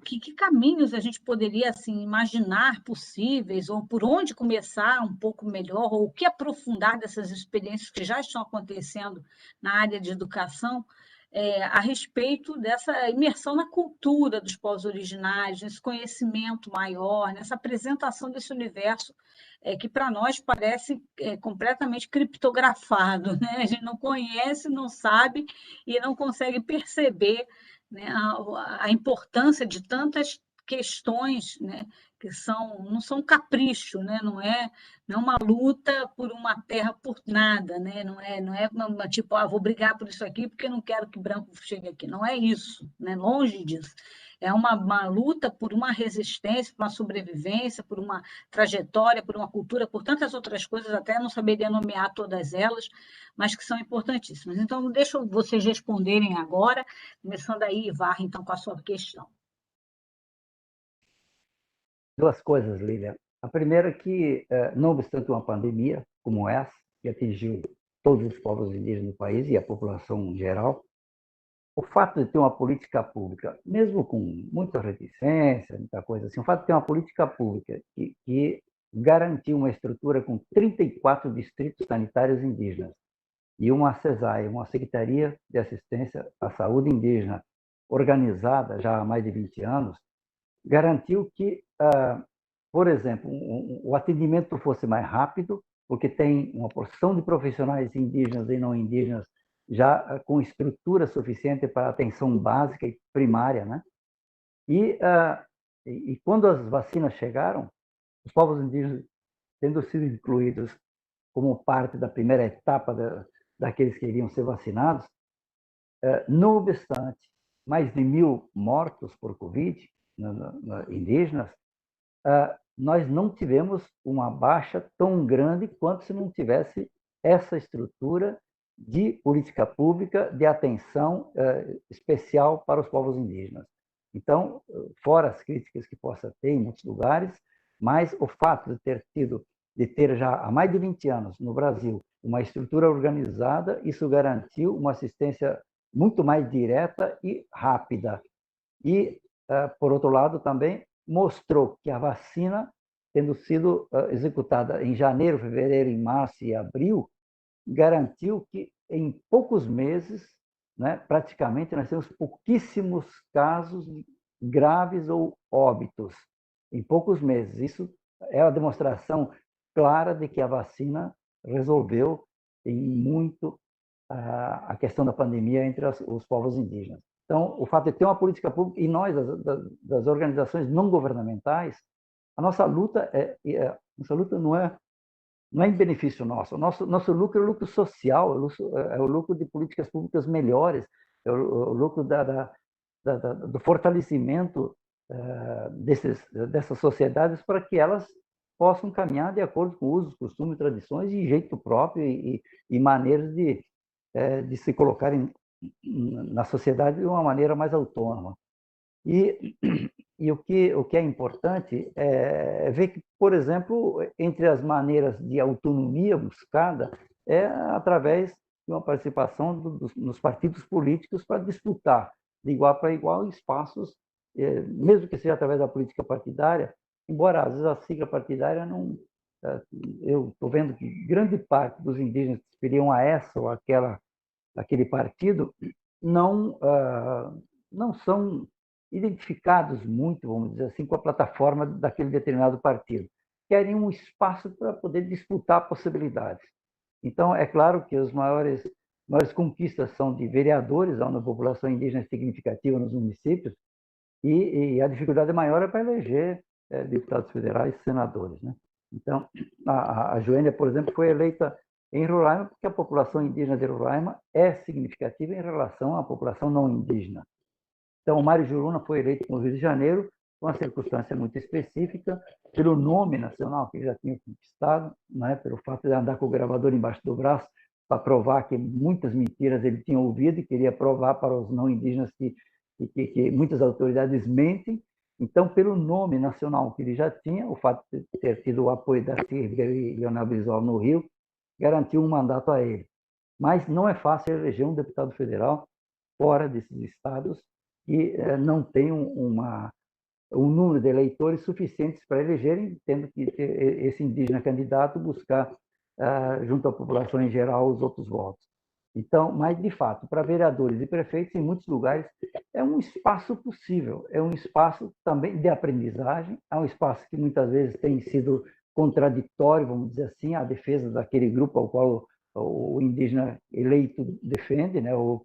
Que caminhos a gente poderia assim, imaginar possíveis, ou por onde começar um pouco melhor, ou o que aprofundar dessas experiências que já estão acontecendo na área de educação, a respeito dessa imersão na cultura dos povos originários, nesse conhecimento maior, nessa apresentação desse universo que para nós parece completamente criptografado, né? A gente não conhece, não sabe e não consegue perceber, né, a importância de tantas questões, né, que não são capricho, né, não é uma luta por uma terra por nada, né, não é tipo, vou brigar por isso aqui porque não quero que branco chegue aqui, não é isso, né, longe disso. É uma luta por uma resistência, por uma sobrevivência, por uma trajetória, por uma cultura, por tantas outras coisas, até não saberia nomear todas elas, mas que são importantíssimas. Então, deixa vocês responderem agora, começando aí, Ivar, então, com a sua questão. Duas coisas, Lilian. A primeira é que, não obstante uma pandemia como essa, que atingiu todos os povos indígenas do país e a população em geral, o fato de ter uma política pública, mesmo com muita reticência, muita coisa assim, o fato de ter uma política pública que garantiu uma estrutura com 34 distritos sanitários indígenas e uma CESAI, uma Secretaria de Assistência à Saúde Indígena, organizada já há mais de 20 anos, garantiu que, por exemplo, o atendimento fosse mais rápido, porque tem uma porção de profissionais indígenas e não indígenas já com estrutura suficiente para atenção básica e primária, né? E quando as vacinas chegaram, os povos indígenas, tendo sido incluídos como parte da primeira etapa daqueles que iriam ser vacinados, não obstante mais de 1.000 mortos por Covid indígenas, nós não tivemos uma baixa tão grande quanto se não tivesse essa estrutura de política pública de atenção especial para os povos indígenas. Então, fora as críticas que possa ter em muitos lugares, mas o fato de ter já há mais de 20 anos no Brasil uma estrutura organizada, isso garantiu uma assistência muito mais direta e rápida. E, por outro lado, também mostrou que a vacina, tendo sido executada em janeiro, fevereiro, em março e abril, garantiu que em poucos meses, né, praticamente, nós temos pouquíssimos casos graves ou óbitos. Em poucos meses. Isso é a demonstração clara de que a vacina resolveu em muito a questão da pandemia entre os povos indígenas. Então, o fato de ter uma política pública, e nós, das organizações não governamentais, a nossa luta não é em benefício nosso. Nosso lucro é o lucro social, é o lucro de políticas públicas melhores, é o lucro do fortalecimento dessas sociedades para que elas possam caminhar de acordo com usos, costumes, tradições e jeito próprio e maneiras de se colocarem na sociedade de uma maneira mais autônoma. E o que é importante é ver que, por exemplo, entre as maneiras de autonomia buscada é através de uma participação nos partidos políticos para disputar de igual para igual espaços, mesmo que seja através da política partidária, embora às vezes a sigla partidária não... Eu estou vendo que grande parte dos indígenas que filiam a essa ou aquele partido não são identificados muito, vamos dizer assim, com a plataforma daquele determinado partido. Querem um espaço para poder disputar possibilidades. Então, é claro que as maiores conquistas são de vereadores, onde a população indígena é significativa nos municípios, e a dificuldade maior é para eleger deputados federais e senadores, né? Então, a Joênia, por exemplo, foi eleita em Roraima porque a população indígena de Roraima é significativa em relação à população não indígena. Então, o Mário Juruna foi eleito no Rio de Janeiro, com uma circunstância muito específica, pelo nome nacional que ele já tinha conquistado, né, pelo fato de andar com o gravador embaixo do braço, para provar que muitas mentiras ele tinha ouvido e queria provar para os não indígenas que muitas autoridades mentem. Então, pelo nome nacional que ele já tinha, o fato de ter tido o apoio da Círvia e Leonel Brizola no Rio, garantiu um mandato a ele. Mas não é fácil eleger um deputado federal fora desses estados que não tem um número de eleitores suficientes para elegerem, tendo que esse indígena candidato buscar, junto à população em geral, os outros votos. Então, mas, de fato, para vereadores e prefeitos, em muitos lugares, é um espaço possível, é um espaço também de aprendizagem, é um espaço que muitas vezes tem sido contraditório, vamos dizer assim, à defesa daquele grupo ao qual o indígena eleito defende, né, ou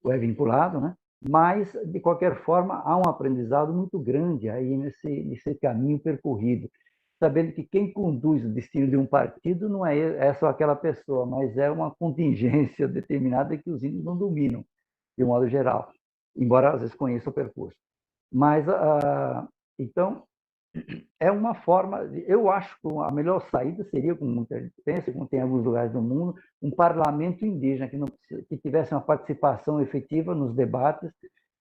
é vinculado, né? Mas, de qualquer forma, há um aprendizado muito grande aí nesse caminho percorrido, sabendo que quem conduz o destino de um partido não é só aquela pessoa, mas é uma contingência determinada que os índios não dominam, de um modo geral, embora às vezes conheçam o percurso. Mas, então, é uma forma... Eu acho que a melhor saída seria, como muita gente pensa, como tem em alguns lugares do mundo, um parlamento indígena que tivesse uma participação efetiva nos debates,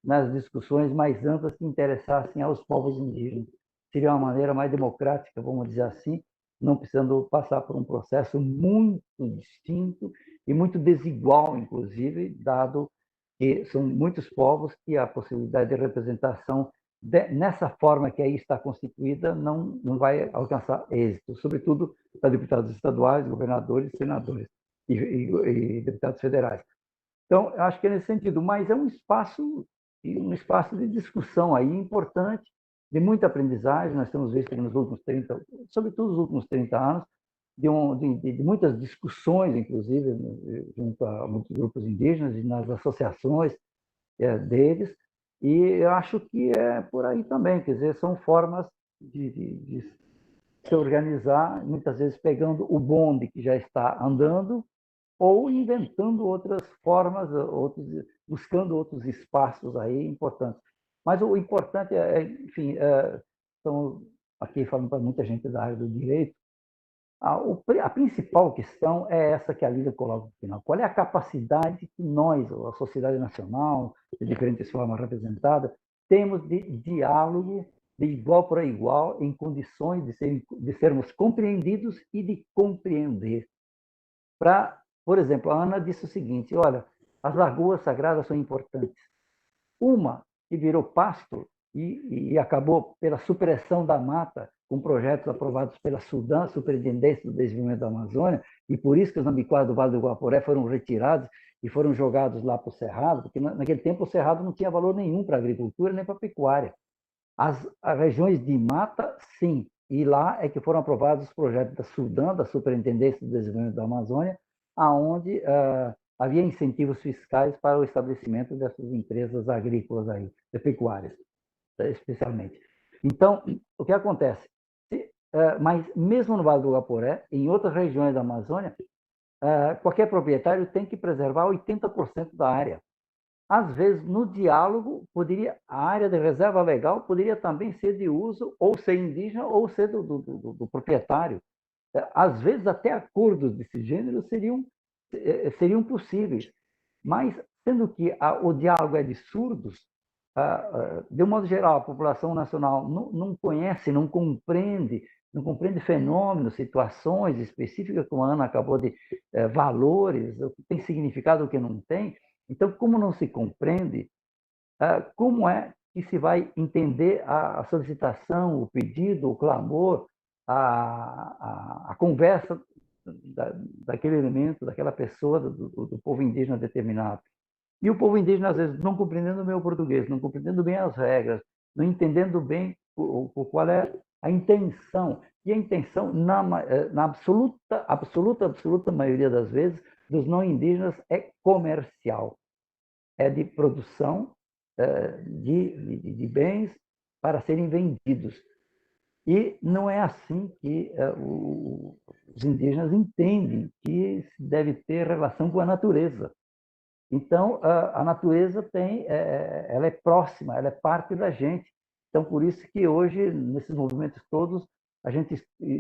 nas discussões mais amplas que interessassem aos povos indígenas. Seria uma maneira mais democrática, vamos dizer assim, não precisando passar por um processo muito distinto e muito desigual, inclusive, dado que são muitos povos que a possibilidade de representação nessa forma que aí está constituída não vai alcançar êxito, sobretudo para deputados estaduais, governadores, senadores e deputados federais. Então, eu acho que é nesse sentido, mas é um espaço de discussão aí importante, de muita aprendizagem. Nós temos visto que nos últimos 30, sobretudo nos últimos 30 anos, de muitas discussões, inclusive, junto a muitos grupos indígenas e nas associações deles, e eu acho que é por aí também, quer dizer, são formas de se organizar, muitas vezes pegando o bonde que já está andando ou inventando outras formas, buscando outros espaços aí importantes. Mas o importante enfim, são aqui falando para muita gente da área do direito, a principal questão é essa que a Lília coloca no final. Qual é a capacidade que nós, a sociedade nacional, de diferentes formas representadas, temos de diálogo de igual para igual, em condições de sermos compreendidos e de compreender. Por exemplo, a Ana disse o seguinte: olha, as lagoas sagradas são importantes. Uma que virou pasto e acabou pela supressão da mata, com projetos aprovados pela SUDAM, Superintendência do Desenvolvimento da Amazônia, e por isso que os ambiquados do Vale do Guaporé foram retirados e foram jogados lá para o Cerrado, porque naquele tempo o Cerrado não tinha valor nenhum para a agricultura nem para a pecuária. As regiões de mata, sim, e lá é que foram aprovados os projetos da SUDAM, da Superintendência do Desenvolvimento da Amazônia, aonde havia incentivos fiscais para o estabelecimento dessas empresas agrícolas aí, pecuárias, especialmente. Então, o que acontece? Mas mesmo no Vale do Guaporé, em outras regiões da Amazônia, qualquer proprietário tem que preservar 80% da área. Às vezes, no diálogo, a área de reserva legal poderia também ser de uso, ou ser indígena, ou ser do proprietário. Às vezes, até acordos desse gênero seriam possíveis. Mas, sendo que o diálogo é de surdos, de um modo geral, a população nacional não conhece, não compreende fenômenos, situações específicas, como a Ana acabou de valores, o que tem significado, o que não tem. Então, como não se compreende, como é que se vai entender a solicitação, o pedido, o clamor, a conversa daquele elemento, daquela pessoa, do povo indígena determinado? E o povo indígena, às vezes, não compreendendo bem o português, não compreendendo bem as regras, não entendendo bem qual é a intenção. E a intenção, na absoluta maioria das vezes, dos não indígenas é comercial. É de produção de bens para serem vendidos. E não é assim que os indígenas entendem que se deve ter relação com a natureza. Então, a natureza ela é próxima, ela é parte da gente. Então, por isso que hoje, nesses movimentos todos, a gente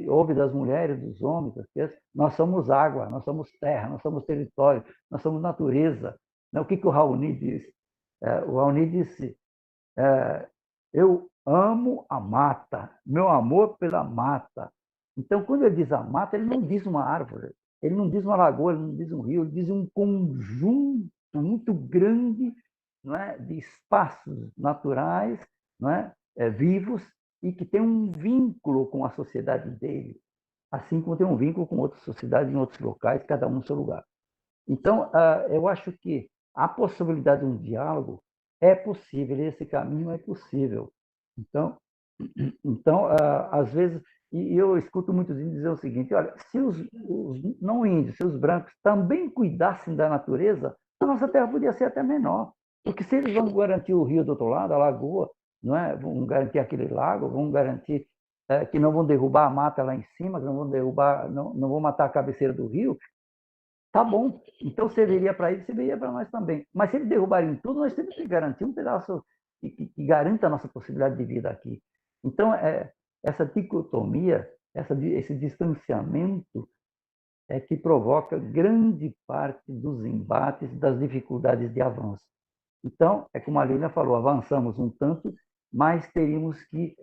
ouve das mulheres, dos homens, das crianças, nós somos água, nós somos terra, nós somos território, nós somos natureza. O que o Raoni disse? O Raoni disse, eu amo a mata, meu amor pela mata. Então, quando ele diz a mata, ele não diz uma árvore, ele não diz uma lagoa, ele não diz um rio, ele diz um conjunto muito grande, não é, de espaços naturais, não é, vivos, e que tem um vínculo com a sociedade dele, assim como tem um vínculo com outras sociedades em outros locais, cada um no seu lugar. Então, eu acho que a possibilidade de um diálogo é possível, esse caminho é possível. Então, às vezes, e eu escuto muitos índios dizer o seguinte: olha, se os não índios, se os brancos também cuidassem da natureza, a nossa terra podia ser até menor. Porque se eles vão garantir o rio do outro lado, a lagoa, não é? Vão garantir aquele lago, vão garantir que não vão derrubar a mata lá em cima, que não vão derrubar, não vão matar a cabeceira do rio, tá bom. Então, serviria para eles, serviria para nós também. Mas se eles derrubarem tudo, nós temos que garantir um pedaço que garanta a nossa possibilidade de vida aqui. Então, essa dicotomia, esse distanciamento é que provoca grande parte dos embates, das dificuldades de avanço. Então, é como a Lília falou, avançamos um tanto, mas teríamos que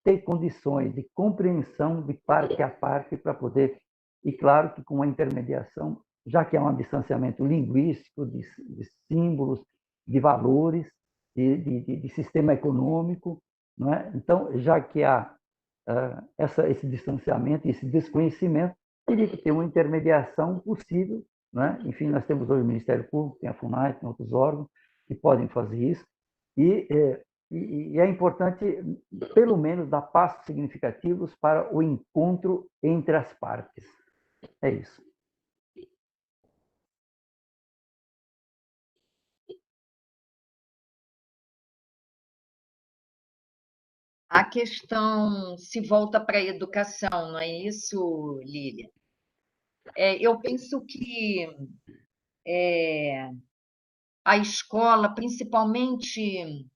ter condições de compreensão de parte a parte para poder, e claro que com a intermediação, já que é um distanciamento linguístico, de símbolos, de valores, de sistema econômico, não é? Então, já que há esse distanciamento, esse desconhecimento, teria que ter uma intermediação possível, não é? Enfim, nós temos hoje o Ministério Público, tem a FUNAI, tem outros órgãos que podem fazer isso, e é importante, pelo menos, dar passos significativos para o encontro entre as partes. É isso. A questão se volta para a educação, não é isso, Lília? Eu penso que a escola, principalmente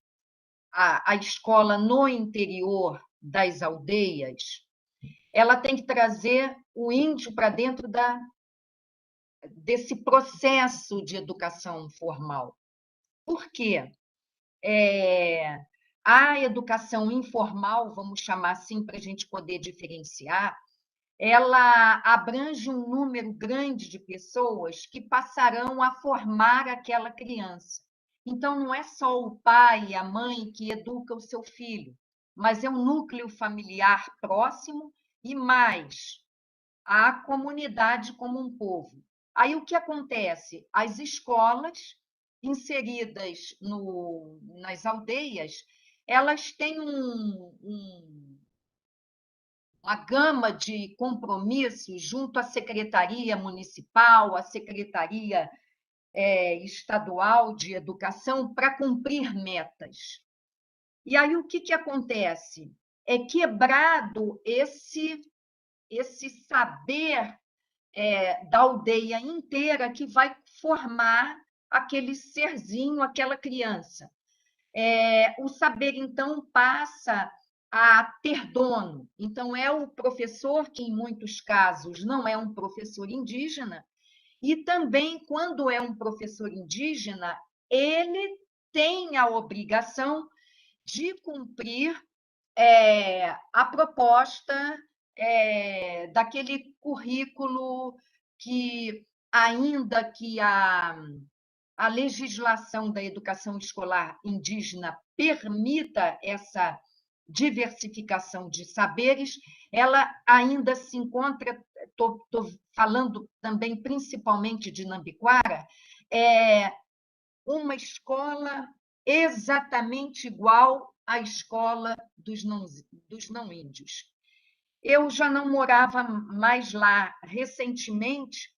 a escola no interior, das aldeias, ela tem que trazer o índio para dentro desse processo de educação formal. Por quê? A educação informal, vamos chamar assim, para a gente poder diferenciar, ela abrange um número grande de pessoas que passarão a formar aquela criança. Então, não é só o pai e a mãe que educam o seu filho, mas é um núcleo familiar próximo e mais a comunidade como um povo. Aí, o que acontece? As escolas inseridas nas aldeias, elas têm uma gama de compromissos junto à Secretaria Municipal, à Secretaria Estadual de Educação, para cumprir metas. E aí o que acontece? É quebrado esse saber da aldeia inteira que vai formar aquele serzinho, aquela criança. O saber, então, passa a ter dono. Então, é o professor, que em muitos casos não é um professor indígena, e também, quando é um professor indígena, ele tem a obrigação de cumprir a proposta daquele currículo que, ainda que a legislação da educação escolar indígena permita essa diversificação de saberes, ela ainda se encontra, estou falando também principalmente de Nambiquara, uma escola exatamente igual à escola dos não índios. Eu já não morava mais lá. Recentemente,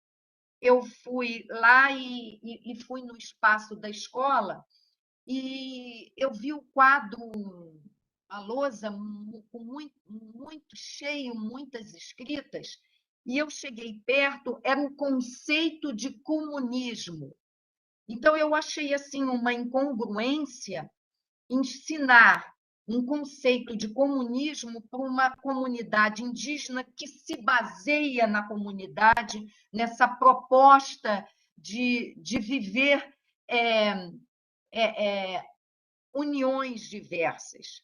eu fui lá e fui no espaço da escola e eu vi o quadro, a lousa, muito cheio, muitas escritas, e eu cheguei perto, era um conceito de comunismo. Então, eu achei assim uma incongruência ensinar um conceito de comunismo para uma comunidade indígena que se baseia na comunidade, nessa proposta de viver uniões diversas.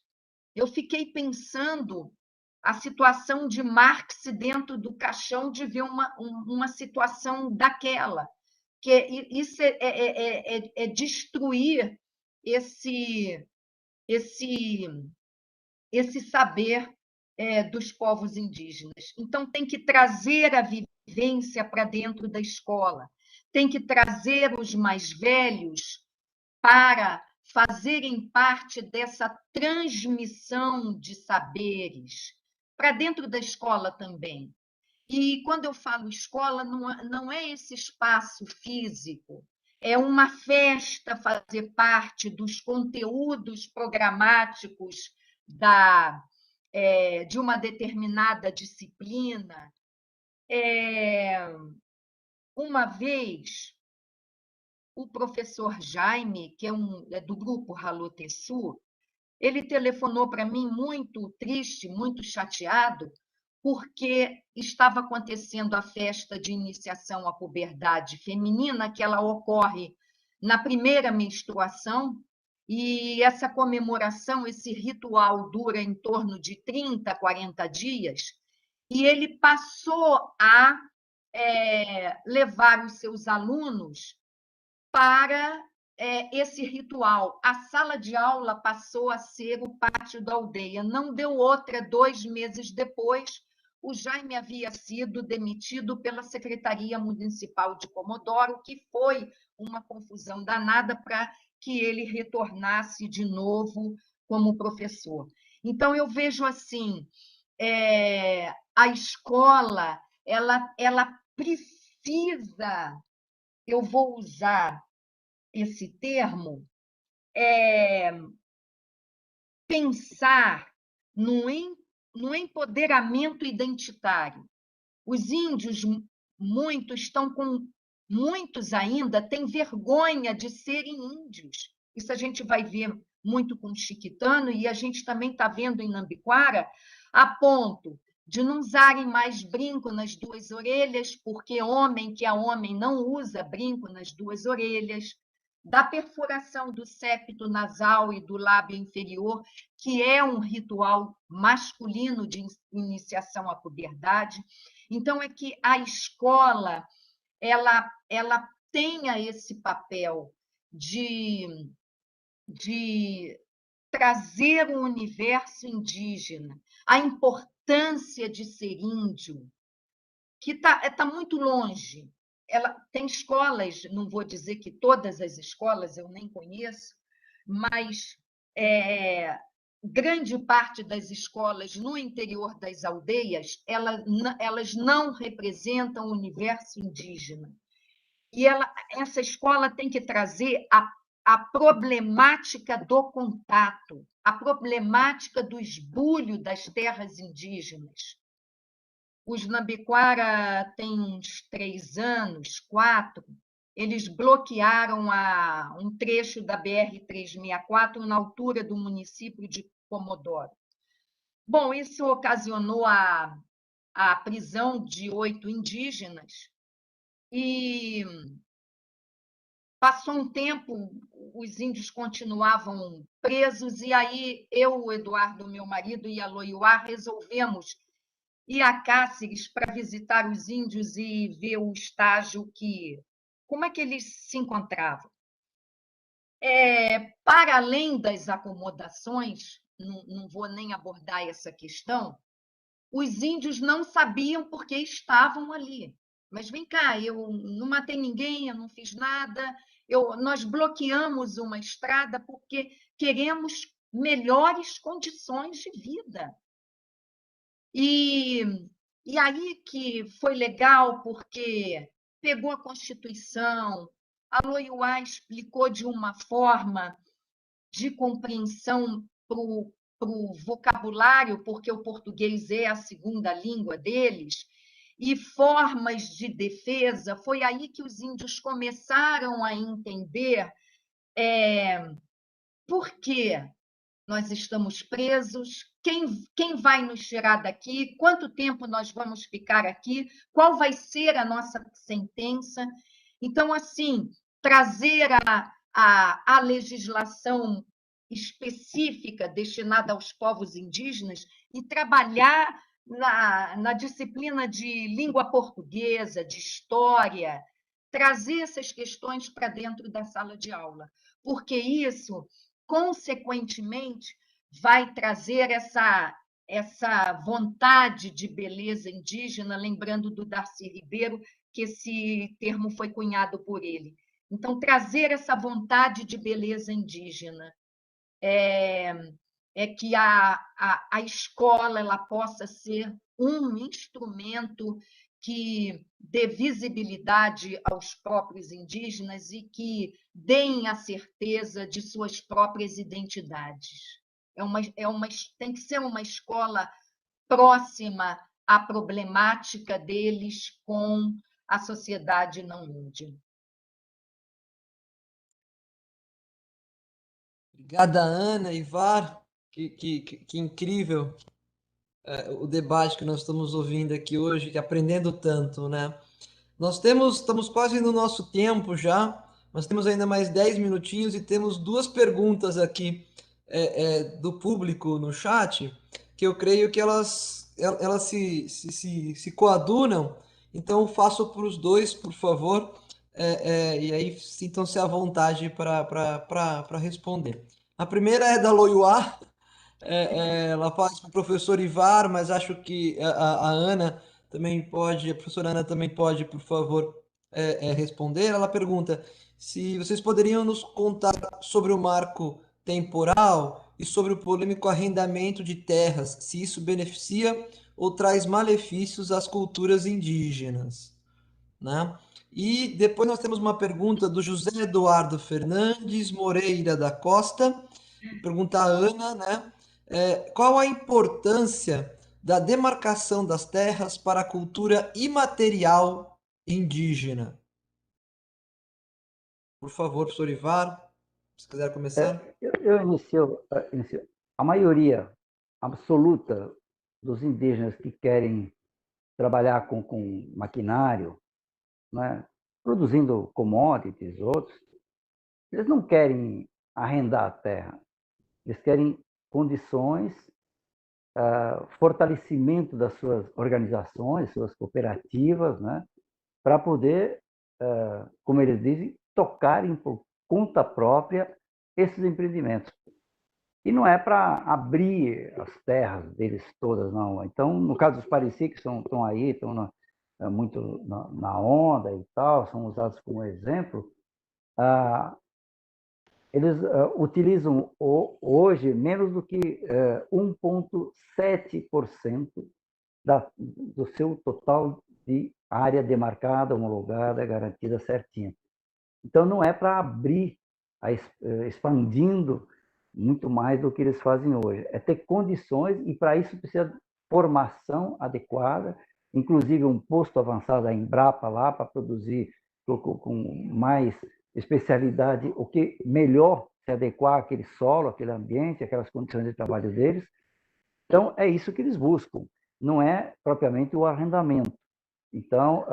Eu fiquei pensando a situação de Marx dentro do caixão, de ver uma situação daquela, que isso é destruir esse saber dos povos indígenas. Então, tem que trazer a vivência para dentro da escola, tem que trazer os mais velhos para fazerem parte dessa transmissão de saberes para dentro da escola também. E quando eu falo escola, não é esse espaço físico, é uma festa fazer parte dos conteúdos programáticos de uma determinada disciplina. Uma vez, o professor Jaime, que é do grupo Halotessu, ele telefonou para mim muito triste, muito chateado, porque estava acontecendo a festa de iniciação à puberdade feminina, que ela ocorre na primeira menstruação, e essa comemoração, esse ritual dura em torno de 30, 40 dias, e ele passou a levar os seus alunos para esse ritual. A sala de aula passou a ser o pátio da aldeia. Não deu outra, 2 meses depois, o Jaime havia sido demitido pela Secretaria Municipal de Comodoro, que foi uma confusão danada para que ele retornasse de novo como professor. Então, eu vejo assim, a escola, ela precisa, eu vou usar esse termo, pensar no empoderamento identitário. Os índios, muitos ainda têm vergonha de serem índios. Isso a gente vai ver muito com o chiquitano, e a gente também está vendo em Nambiquara, a ponto de não usarem mais brinco nas duas orelhas, porque homem que é homem não usa brinco nas duas orelhas, da perfuração do septo nasal e do lábio inferior, que é um ritual masculino de iniciação à puberdade. Então, é que a escola ela tenha esse papel de trazer o universo indígena, a importância de ser índio, que tá muito longe. Ela tem escolas, não vou dizer que todas as escolas eu nem conheço, mas grande parte das escolas no interior das aldeias, elas não representam o universo indígena. E essa escola tem que trazer a problemática do contato, a problemática do esbulho das terras indígenas. Os Nambiquara têm uns 3 anos, 4, eles bloquearam um trecho da BR-364 na altura do município de Comodoro. Bom, isso ocasionou a prisão de 8 indígenas e passou um tempo, os índios continuavam presos, e aí eu, o Eduardo, meu marido, e a Loiuá resolvemos ir a Cáceres para visitar os índios e ver o estágio como é que eles se encontravam. Para além das acomodações, não vou nem abordar essa questão, os índios não sabiam por que estavam ali. Mas vem cá, eu não matei ninguém, eu não fiz nada, nós bloqueamos uma estrada porque queremos melhores condições de vida. E aí que foi legal, porque pegou a Constituição, a Loiuá explicou de uma forma de compreensão para o vocabulário, porque o português é a segunda língua deles, e formas de defesa. Foi aí que os índios começaram a entender por que nós estamos presos, quem vai nos tirar daqui, quanto tempo nós vamos ficar aqui, qual vai ser a nossa sentença. Então, assim, trazer a legislação específica destinada aos povos indígenas e trabalhar na disciplina de língua portuguesa, de história, trazer essas questões para dentro da sala de aula, porque isso, consequentemente, vai trazer essa vontade de beleza indígena, lembrando do Darcy Ribeiro, que esse termo foi cunhado por ele. Então, trazer essa vontade de beleza indígena é que a escola ela possa ser um instrumento que dê visibilidade aos próprios indígenas e que deem a certeza de suas próprias identidades. Tem que ser uma escola próxima à problemática deles com a sociedade não índia. Obrigada, Ana, Ivar. Que incrível o debate que nós estamos ouvindo aqui hoje, aprendendo tanto, né? Estamos quase no nosso tempo já, mas temos ainda mais 10 minutinhos e temos duas perguntas aqui do público no chat, que eu creio que elas se coadunam, então faço para os dois, por favor, e aí sintam-se à vontade para responder. A primeira é da Loiuá, ela faz para o professor Ivar, mas acho que a Ana também pode, a professora Ana também pode, por favor, responder. Ela pergunta se vocês poderiam nos contar sobre o marco temporal e sobre o polêmico arrendamento de terras, se isso beneficia ou traz malefícios às culturas indígenas, né? E depois nós temos uma pergunta do José Eduardo Fernandes Moreira da Costa, pergunta a Ana, né? Qual a importância da demarcação das terras para a cultura imaterial indígena? Por favor, professor Ivar. Se quiser começar. Eu inicio. A maioria absoluta dos indígenas que querem trabalhar com maquinário, né, produzindo commodities, outros, eles não querem arrendar a terra, eles querem condições, fortalecimento das suas organizações, suas cooperativas, né, para poder, como eles dizem, tocarem por conta própria esses empreendimentos. E não é para abrir as terras deles todas, não. Então, no caso dos Parecis, que estão aí, estão muito na onda e tal, são usados como exemplo, eles utilizam hoje menos do que 1,7% do seu total de área demarcada, homologada, garantida certinha. Então, não é para abrir, expandindo muito mais do que eles fazem hoje. É ter condições, e para isso precisa de formação adequada, inclusive um posto avançado da Embrapa lá, para produzir com mais especialidade, o que melhor se adequar àquele solo, àquele ambiente, aquelas condições de trabalho deles. Então, é isso que eles buscam, não é propriamente o arrendamento. Então,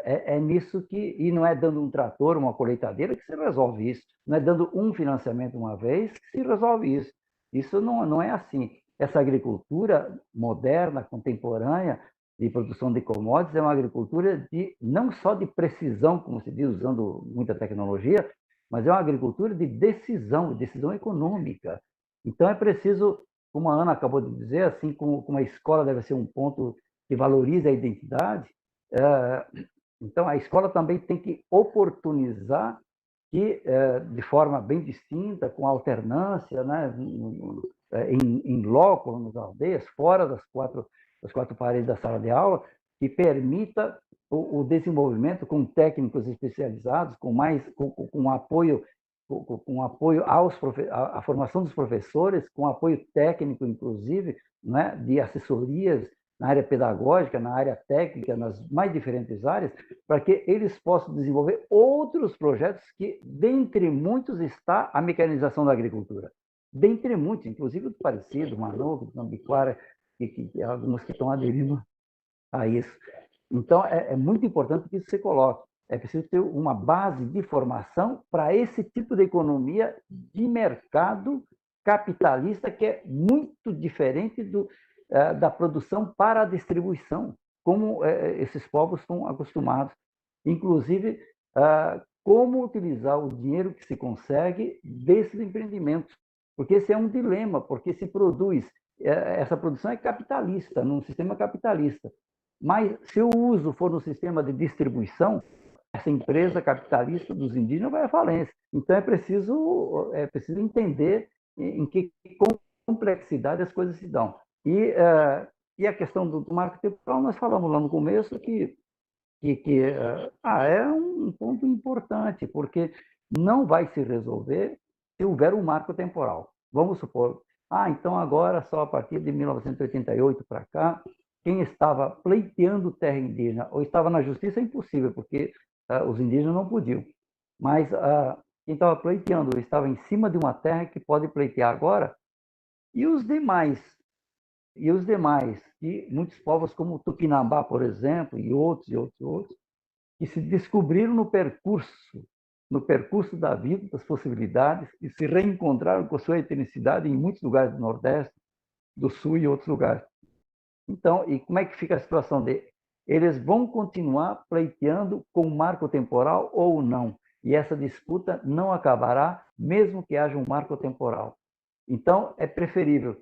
é nisso que... E não é dando um trator, uma colheitadeira que se resolve isso. Não é dando um financiamento uma vez que se resolve isso. Isso não é assim. Essa agricultura moderna, contemporânea, de produção de commodities, é uma agricultura não só de precisão, como se diz, usando muita tecnologia, mas é uma agricultura de decisão econômica. Então, é preciso, como a Ana acabou de dizer, assim como a escola deve ser um ponto que valoriza a identidade, então a escola também tem que oportunizar que, de forma bem distinta, com alternância, né, em loco, nas aldeias, fora das quatro paredes da sala de aula, que permita o desenvolvimento com técnicos especializados, com apoio à formação dos professores, com apoio técnico, inclusive, né, de assessorias na área pedagógica, na área técnica, nas mais diferentes áreas, para que eles possam desenvolver outros projetos que, dentre muitos, está a mecanização da agricultura. Dentre muitos, inclusive do Parecido, Manoco, do Nambiquara, alguns que estão aderindo a isso. Então, é muito importante que isso se coloque. É preciso ter uma base de formação para esse tipo de economia de mercado capitalista, que é muito diferente da produção para a distribuição, como esses povos estão acostumados. Inclusive, como utilizar o dinheiro que se consegue desses empreendimentos. Porque esse é um dilema, porque se produz, essa produção é capitalista, num sistema capitalista. Mas se o uso for no sistema de distribuição, essa empresa capitalista dos indígenas vai à falência. Então é preciso entender em que complexidade as coisas se dão. E a questão do marco temporal, nós falamos lá no começo que é um ponto importante, porque não vai se resolver se houver um marco temporal. Vamos supor, então agora só a partir de 1988 para cá, quem estava pleiteando terra indígena ou estava na justiça é impossível, porque os indígenas não podiam. Mas quem estava pleiteando estava em cima de uma terra que pode pleitear agora, e os demais, que muitos povos como o Tupinambá, por exemplo, e outros, que se descobriram no percurso da vida, das possibilidades, e se reencontraram com sua etnicidade em muitos lugares do Nordeste, do Sul e outros lugares. Então, e como é que fica a situação dele? Eles vão continuar pleiteando com marco temporal ou não? E essa disputa não acabará, mesmo que haja um marco temporal. Então, é preferível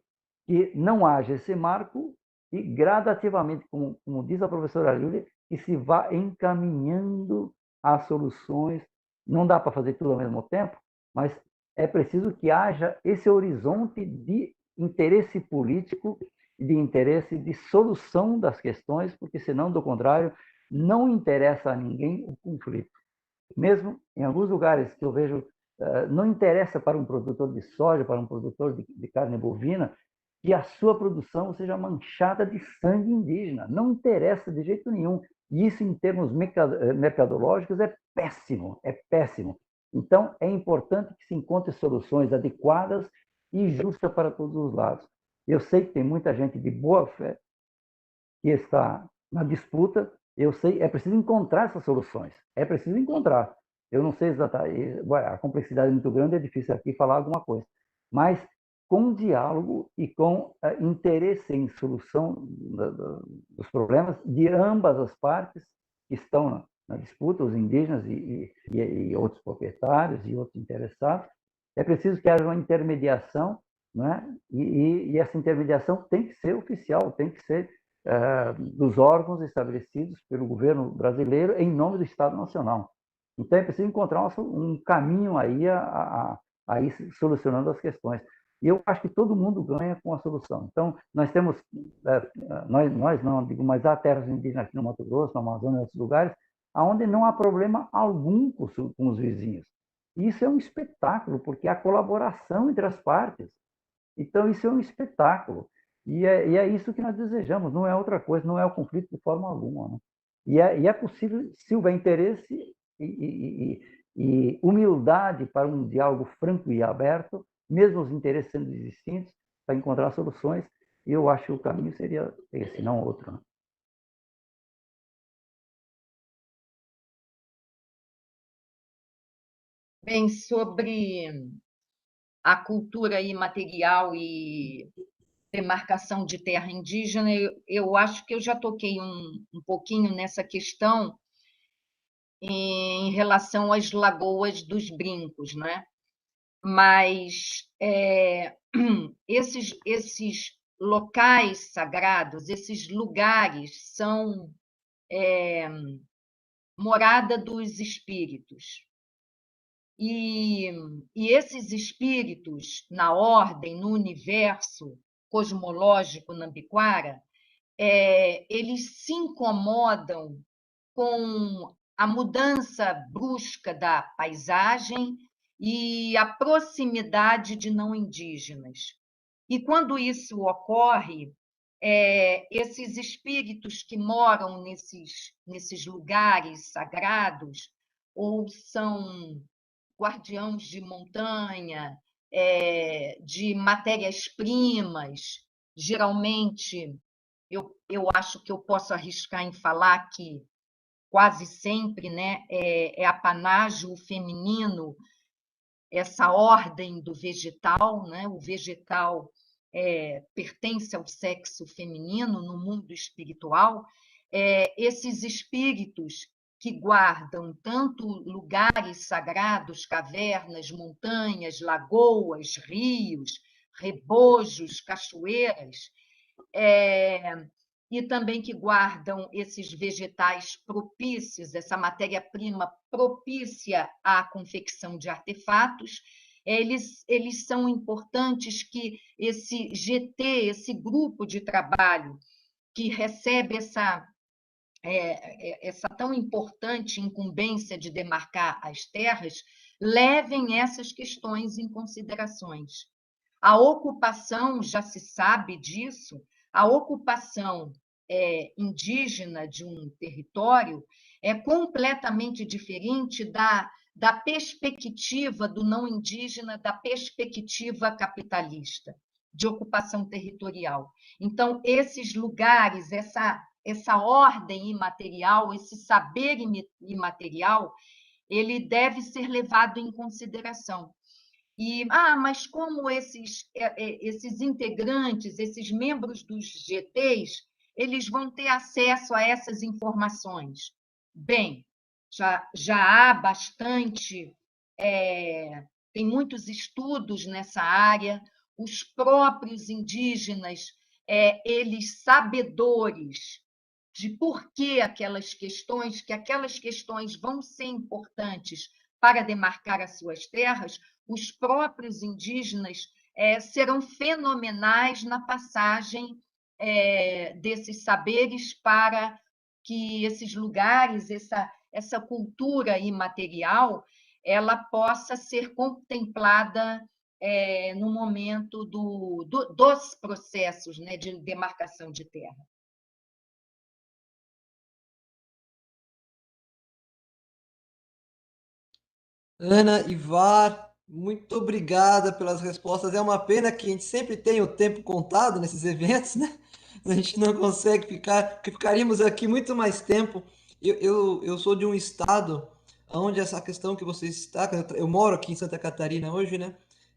que não haja esse marco e, gradativamente, como diz a professora Júlia, que se vá encaminhando as soluções. Não dá para fazer tudo ao mesmo tempo, mas é preciso que haja esse horizonte de interesse político, de interesse de solução das questões, porque, senão, do contrário, não interessa a ninguém o conflito. Mesmo em alguns lugares que eu vejo, não interessa para um produtor de soja, para um produtor de carne bovina, que a sua produção seja manchada de sangue indígena. Não interessa de jeito nenhum. E isso, em termos mercadológicos, é péssimo, é péssimo. Então, é importante que se encontre soluções adequadas e justas para todos os lados. Eu sei que tem muita gente de boa fé que está na disputa, eu sei, é preciso encontrar essas soluções, é preciso encontrar. Eu não sei exatamente, a complexidade é muito grande, é difícil aqui falar alguma coisa, mas com diálogo e com interesse em solução dos problemas de ambas as partes que estão na disputa, os indígenas e outros proprietários e outros interessados, é preciso que haja uma intermediação, né? E essa intermediação tem que ser oficial, tem que ser dos órgãos estabelecidos pelo governo brasileiro em nome do Estado Nacional. Então, é preciso encontrar um caminho aí a ir solucionando as questões. E eu acho que todo mundo ganha com a solução. Então, nós temos, nós não digo, mas há terras indígenas aqui no Mato Grosso, na Amazônia, em outros lugares, onde não há problema algum com os vizinhos. E isso é um espetáculo, porque há colaboração entre as partes. Então, isso é um espetáculo. E é isso que nós desejamos, não é outra coisa, não é o conflito de forma alguma. Né? E é possível, se houver interesse e humildade para um diálogo franco e aberto, mesmo os interesses sendo distintos, para encontrar soluções, e eu acho que o caminho seria esse, não outro. Né? Bem, sobre a cultura imaterial e demarcação de terra indígena, eu acho que eu já toquei um pouquinho nessa questão em relação às lagoas dos Brincos, né? Mas esses locais sagrados, esses lugares são morada dos espíritos. E esses espíritos, na ordem, no universo cosmológico nambiquara, eles se incomodam com a mudança brusca da paisagem e a proximidade de não indígenas. E quando isso ocorre, esses espíritos que moram nesses lugares sagrados, ou são guardiãos de montanha, de matérias-primas, geralmente, eu acho que eu posso arriscar em falar que quase sempre, né, é apanágio feminino, essa ordem do vegetal, né? O vegetal pertence ao sexo feminino no mundo espiritual. Esses espíritos que guardam tanto lugares sagrados, cavernas, montanhas, lagoas, rios, rebojos, cachoeiras, e também que guardam esses vegetais propícios, essa matéria-prima propícia à confecção de artefatos, eles são importantes que esse GT, esse grupo de trabalho que recebe essa tão importante incumbência de demarcar as terras, levem essas questões em considerações. A ocupação, já se sabe disso, a ocupação indígena de um território é completamente diferente da perspectiva do não indígena, da perspectiva capitalista de ocupação territorial. Então, esses lugares, essa ordem imaterial, esse saber imaterial, ele deve ser levado em consideração. Mas como esses integrantes, esses membros dos GTs, eles vão ter acesso a essas informações? Bem, já há bastante, tem muitos estudos nessa área, os próprios indígenas, eles sabedores de por que aquelas questões vão ser importantes para demarcar as suas terras, os próprios indígenas serão fenomenais na passagem desses saberes para que esses lugares, essa cultura imaterial, ela possa ser contemplada no momento dos processos, né, de demarcação de terra. Ana, Ivar, muito obrigada pelas respostas. É uma pena que a gente sempre tem o tempo contado nesses eventos, né? A gente não consegue ficar, porque ficaríamos aqui muito mais tempo. Eu sou de um estado onde essa questão que você está, eu moro aqui em Santa Catarina hoje, né?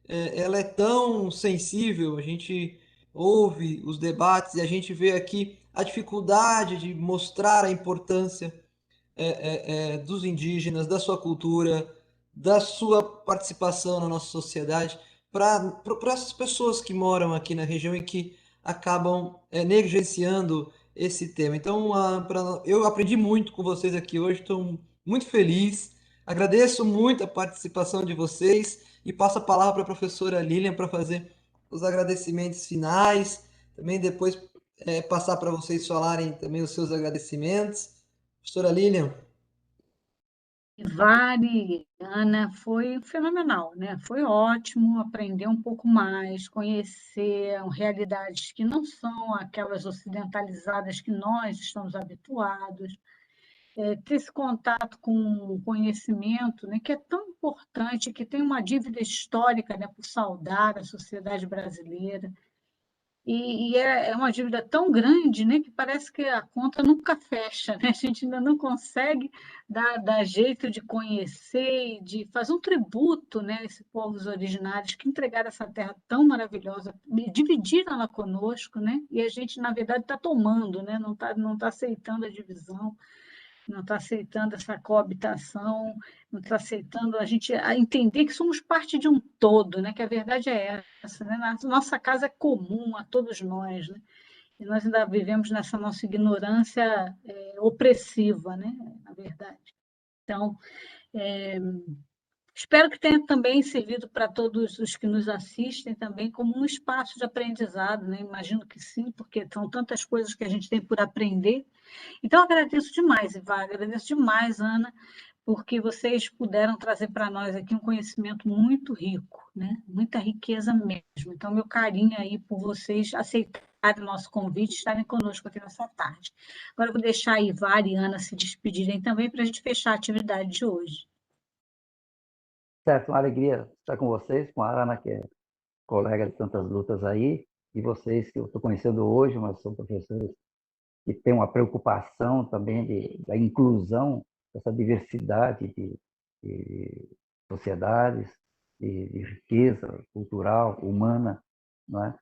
Ela é tão sensível, a gente ouve os debates e a gente vê aqui a dificuldade de mostrar a importância dos indígenas, da sua cultura, da sua participação na nossa sociedade, para essas pessoas que moram aqui na região e que acabam negligenciando esse tema. Então, eu aprendi muito com vocês aqui hoje, estou muito feliz, agradeço muito a participação de vocês e passo a palavra para a professora Lilian para fazer os agradecimentos finais, também depois passar para vocês falarem também os seus agradecimentos. Professora Lilian. Vari, Ana, foi fenomenal, né? Foi ótimo aprender um pouco mais, conhecer realidades que não são aquelas ocidentalizadas que nós estamos habituados, ter esse contato com o conhecimento, né, que é tão importante, que tem uma dívida histórica, né, por saldar a sociedade brasileira. E é uma dívida tão grande, né, que parece que a conta nunca fecha, né? A gente ainda não consegue dar jeito de conhecer e de fazer um tributo, né, a esses povos originários que entregaram essa terra tão maravilhosa, dividiram ela conosco, né? E a gente, na verdade, está tomando, né? Não tá aceitando a divisão, não está aceitando essa coabitação, não está aceitando a gente entender que somos parte de um todo, né? Que a verdade é essa, né? Nossa casa é comum a todos nós, né? E nós ainda vivemos nessa nossa ignorância opressiva, né? Na verdade. Então, espero que tenha também servido para todos os que nos assistem também como um espaço de aprendizado, né? Imagino que sim, porque são tantas coisas que a gente tem por aprender. Então, agradeço demais, Ivar, agradeço demais, Ana, porque vocês puderam trazer para nós aqui um conhecimento muito rico, né? Muita riqueza mesmo. Então, meu carinho aí por vocês aceitarem o nosso convite, estarem conosco aqui nessa tarde. Agora, eu vou deixar a Ivar e a Ana se despedirem também para a gente fechar a atividade de hoje. Certo, uma alegria estar com vocês, com a Ana, que é colega de tantas lutas aí, e vocês que eu estou conhecendo hoje, mas são professores que têm uma preocupação também da inclusão, dessa diversidade de sociedades, de riqueza cultural, humana, não é?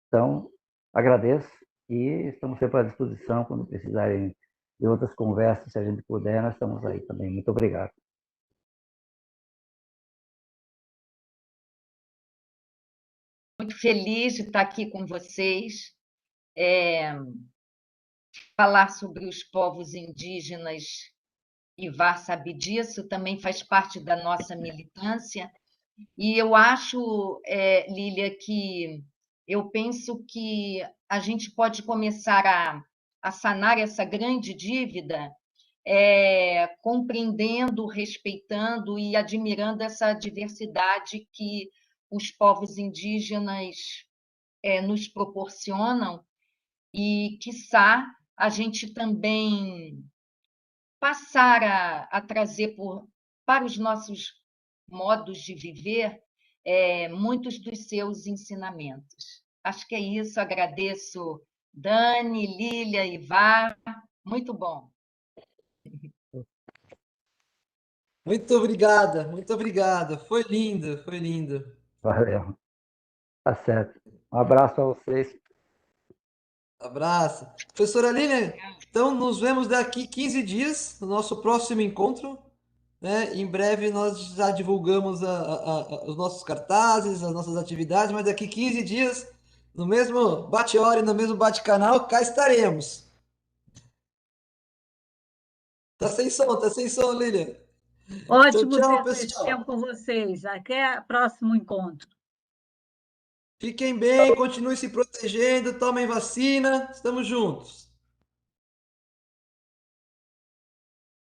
Então, agradeço e estamos sempre à disposição quando precisarem de outras conversas, se a gente puder, nós estamos aí também. Muito obrigado. Muito feliz de estar aqui com vocês. Falar sobre os povos indígenas, Ivar sabe disso, também faz parte da nossa militância. E eu acho, Lília, que eu penso que a gente pode começar a sanar essa grande dívida compreendendo, respeitando e admirando essa diversidade que os povos indígenas nos proporcionam e, quiçá, a gente também passar a trazer para os nossos modos de viver muitos dos seus ensinamentos. Acho que é isso. Agradeço Dani, Lília, Ivar. Muito bom. Muito obrigada, muito obrigada. Foi lindo, foi lindo. Valeu. Tá certo. Um abraço a vocês. Abraço. Professora Lilian, então nos vemos daqui 15 dias, no nosso próximo encontro. Né? Em breve nós já divulgamos os nossos cartazes, as nossas atividades, mas daqui 15 dias, no mesmo bate-hora e no mesmo bate-canal, cá estaremos. Tá sem som, Lilian. Tchau, Ótimo tchau, ter esse tempo pessoal. com vocês. Até o próximo encontro. Fiquem bem, continuem se protegendo, tomem vacina, estamos juntos.